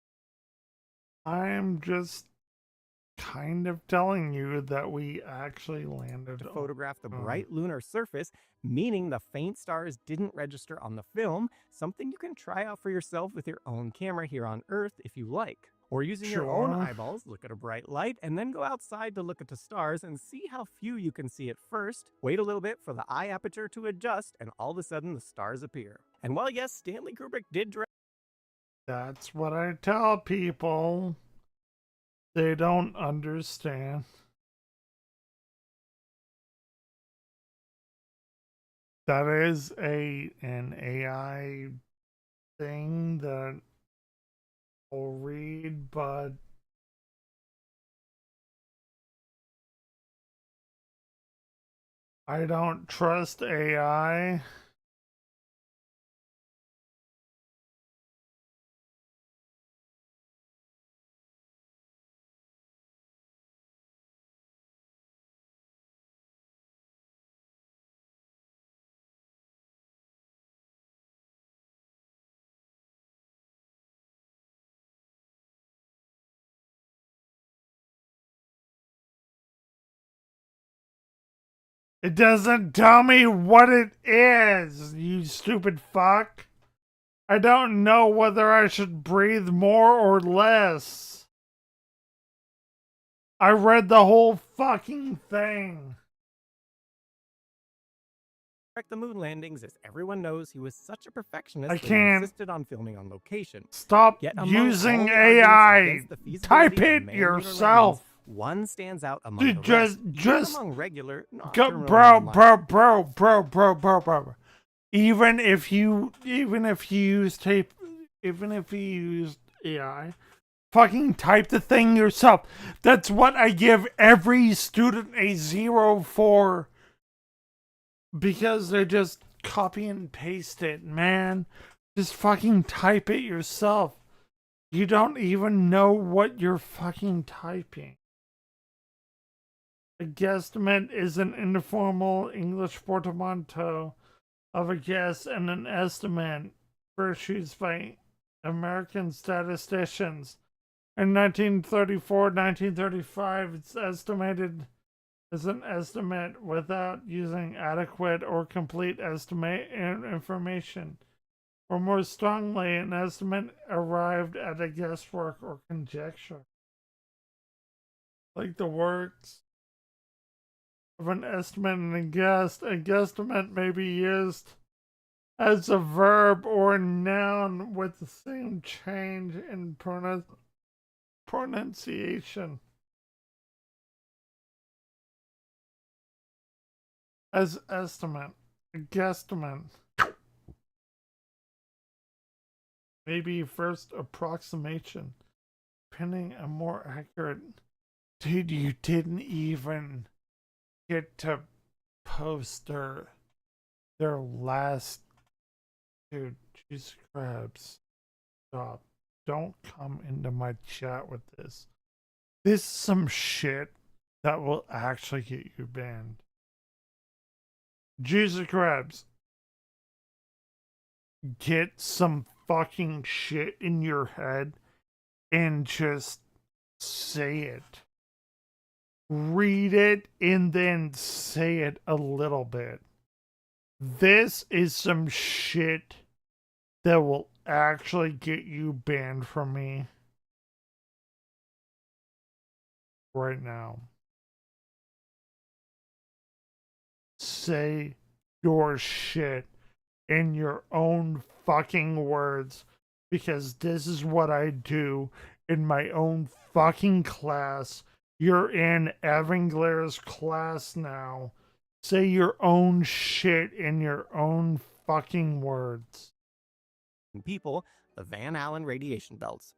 [SPEAKER 2] I'm just kind of telling you that we actually landed.
[SPEAKER 6] To photograph the bright lunar surface, meaning the faint stars didn't register on the film, something you can try out for yourself with your own camera here on Earth if you like. Or using your own
[SPEAKER 2] Sure.
[SPEAKER 6] eyeballs, look at a bright light, and then go outside to look at the stars and see how few you can see at first. Wait a little bit for the eye aperture to adjust, and all of a sudden the stars appear. And while yes, Stanley Kubrick did direct.
[SPEAKER 2] That's what I tell people. They don't understand. That is an AI thing that I'll read, but I don't trust AI. It doesn't tell me what it is, you stupid fuck. I don't know whether I should breathe more or less. I read the whole fucking thing.
[SPEAKER 6] The moon landings, as everyone knows, he was such a perfectionist
[SPEAKER 2] I
[SPEAKER 6] that he
[SPEAKER 2] can't.
[SPEAKER 6] insisted on filming on location.
[SPEAKER 2] Stop
[SPEAKER 6] Yet among
[SPEAKER 2] using
[SPEAKER 6] all the
[SPEAKER 2] AI.
[SPEAKER 6] arguments against the feasibility
[SPEAKER 2] Type
[SPEAKER 6] of
[SPEAKER 2] it
[SPEAKER 6] manned lunar
[SPEAKER 2] yourself.
[SPEAKER 6] landings, one stands out among the
[SPEAKER 2] Just
[SPEAKER 6] rest, even
[SPEAKER 2] just
[SPEAKER 6] among regular, not
[SPEAKER 2] go,
[SPEAKER 6] criminal
[SPEAKER 2] bro. Even if you used AI, fucking type the thing yourself. That's what I give every student a 0 for. Because they just copy and paste it, man. Just fucking type it yourself. You don't even know what you're fucking typing. A guesstimate is an informal English portmanteau of a guess and an estimate first used by American statisticians. In 1934-1935, it's estimated as an estimate without using adequate or complete estimate information. Or more strongly, an estimate arrived at a guesswork or conjecture. Like the works of an estimate and a guesstimate may be used as a verb or a noun with the same change in pronunciation. As estimate, a guesstimate. Maybe first approximation, pending a more accurate. Dude, you didn't even get to post their last. Dude, Jesus crabs. Stop. Don't come into my chat with this. This is some shit that will actually get you banned. Jesus crabs. Get some fucking shit in your head and just say it. Read it and then say it a little bit. This is some shit that will actually get you banned from me right now. Say your shit in your own fucking words, because this is what I do in my own fucking class. You're in Evan Glare's class now. Say your own shit in your own fucking words.
[SPEAKER 6] People, the Van Allen radiation belts.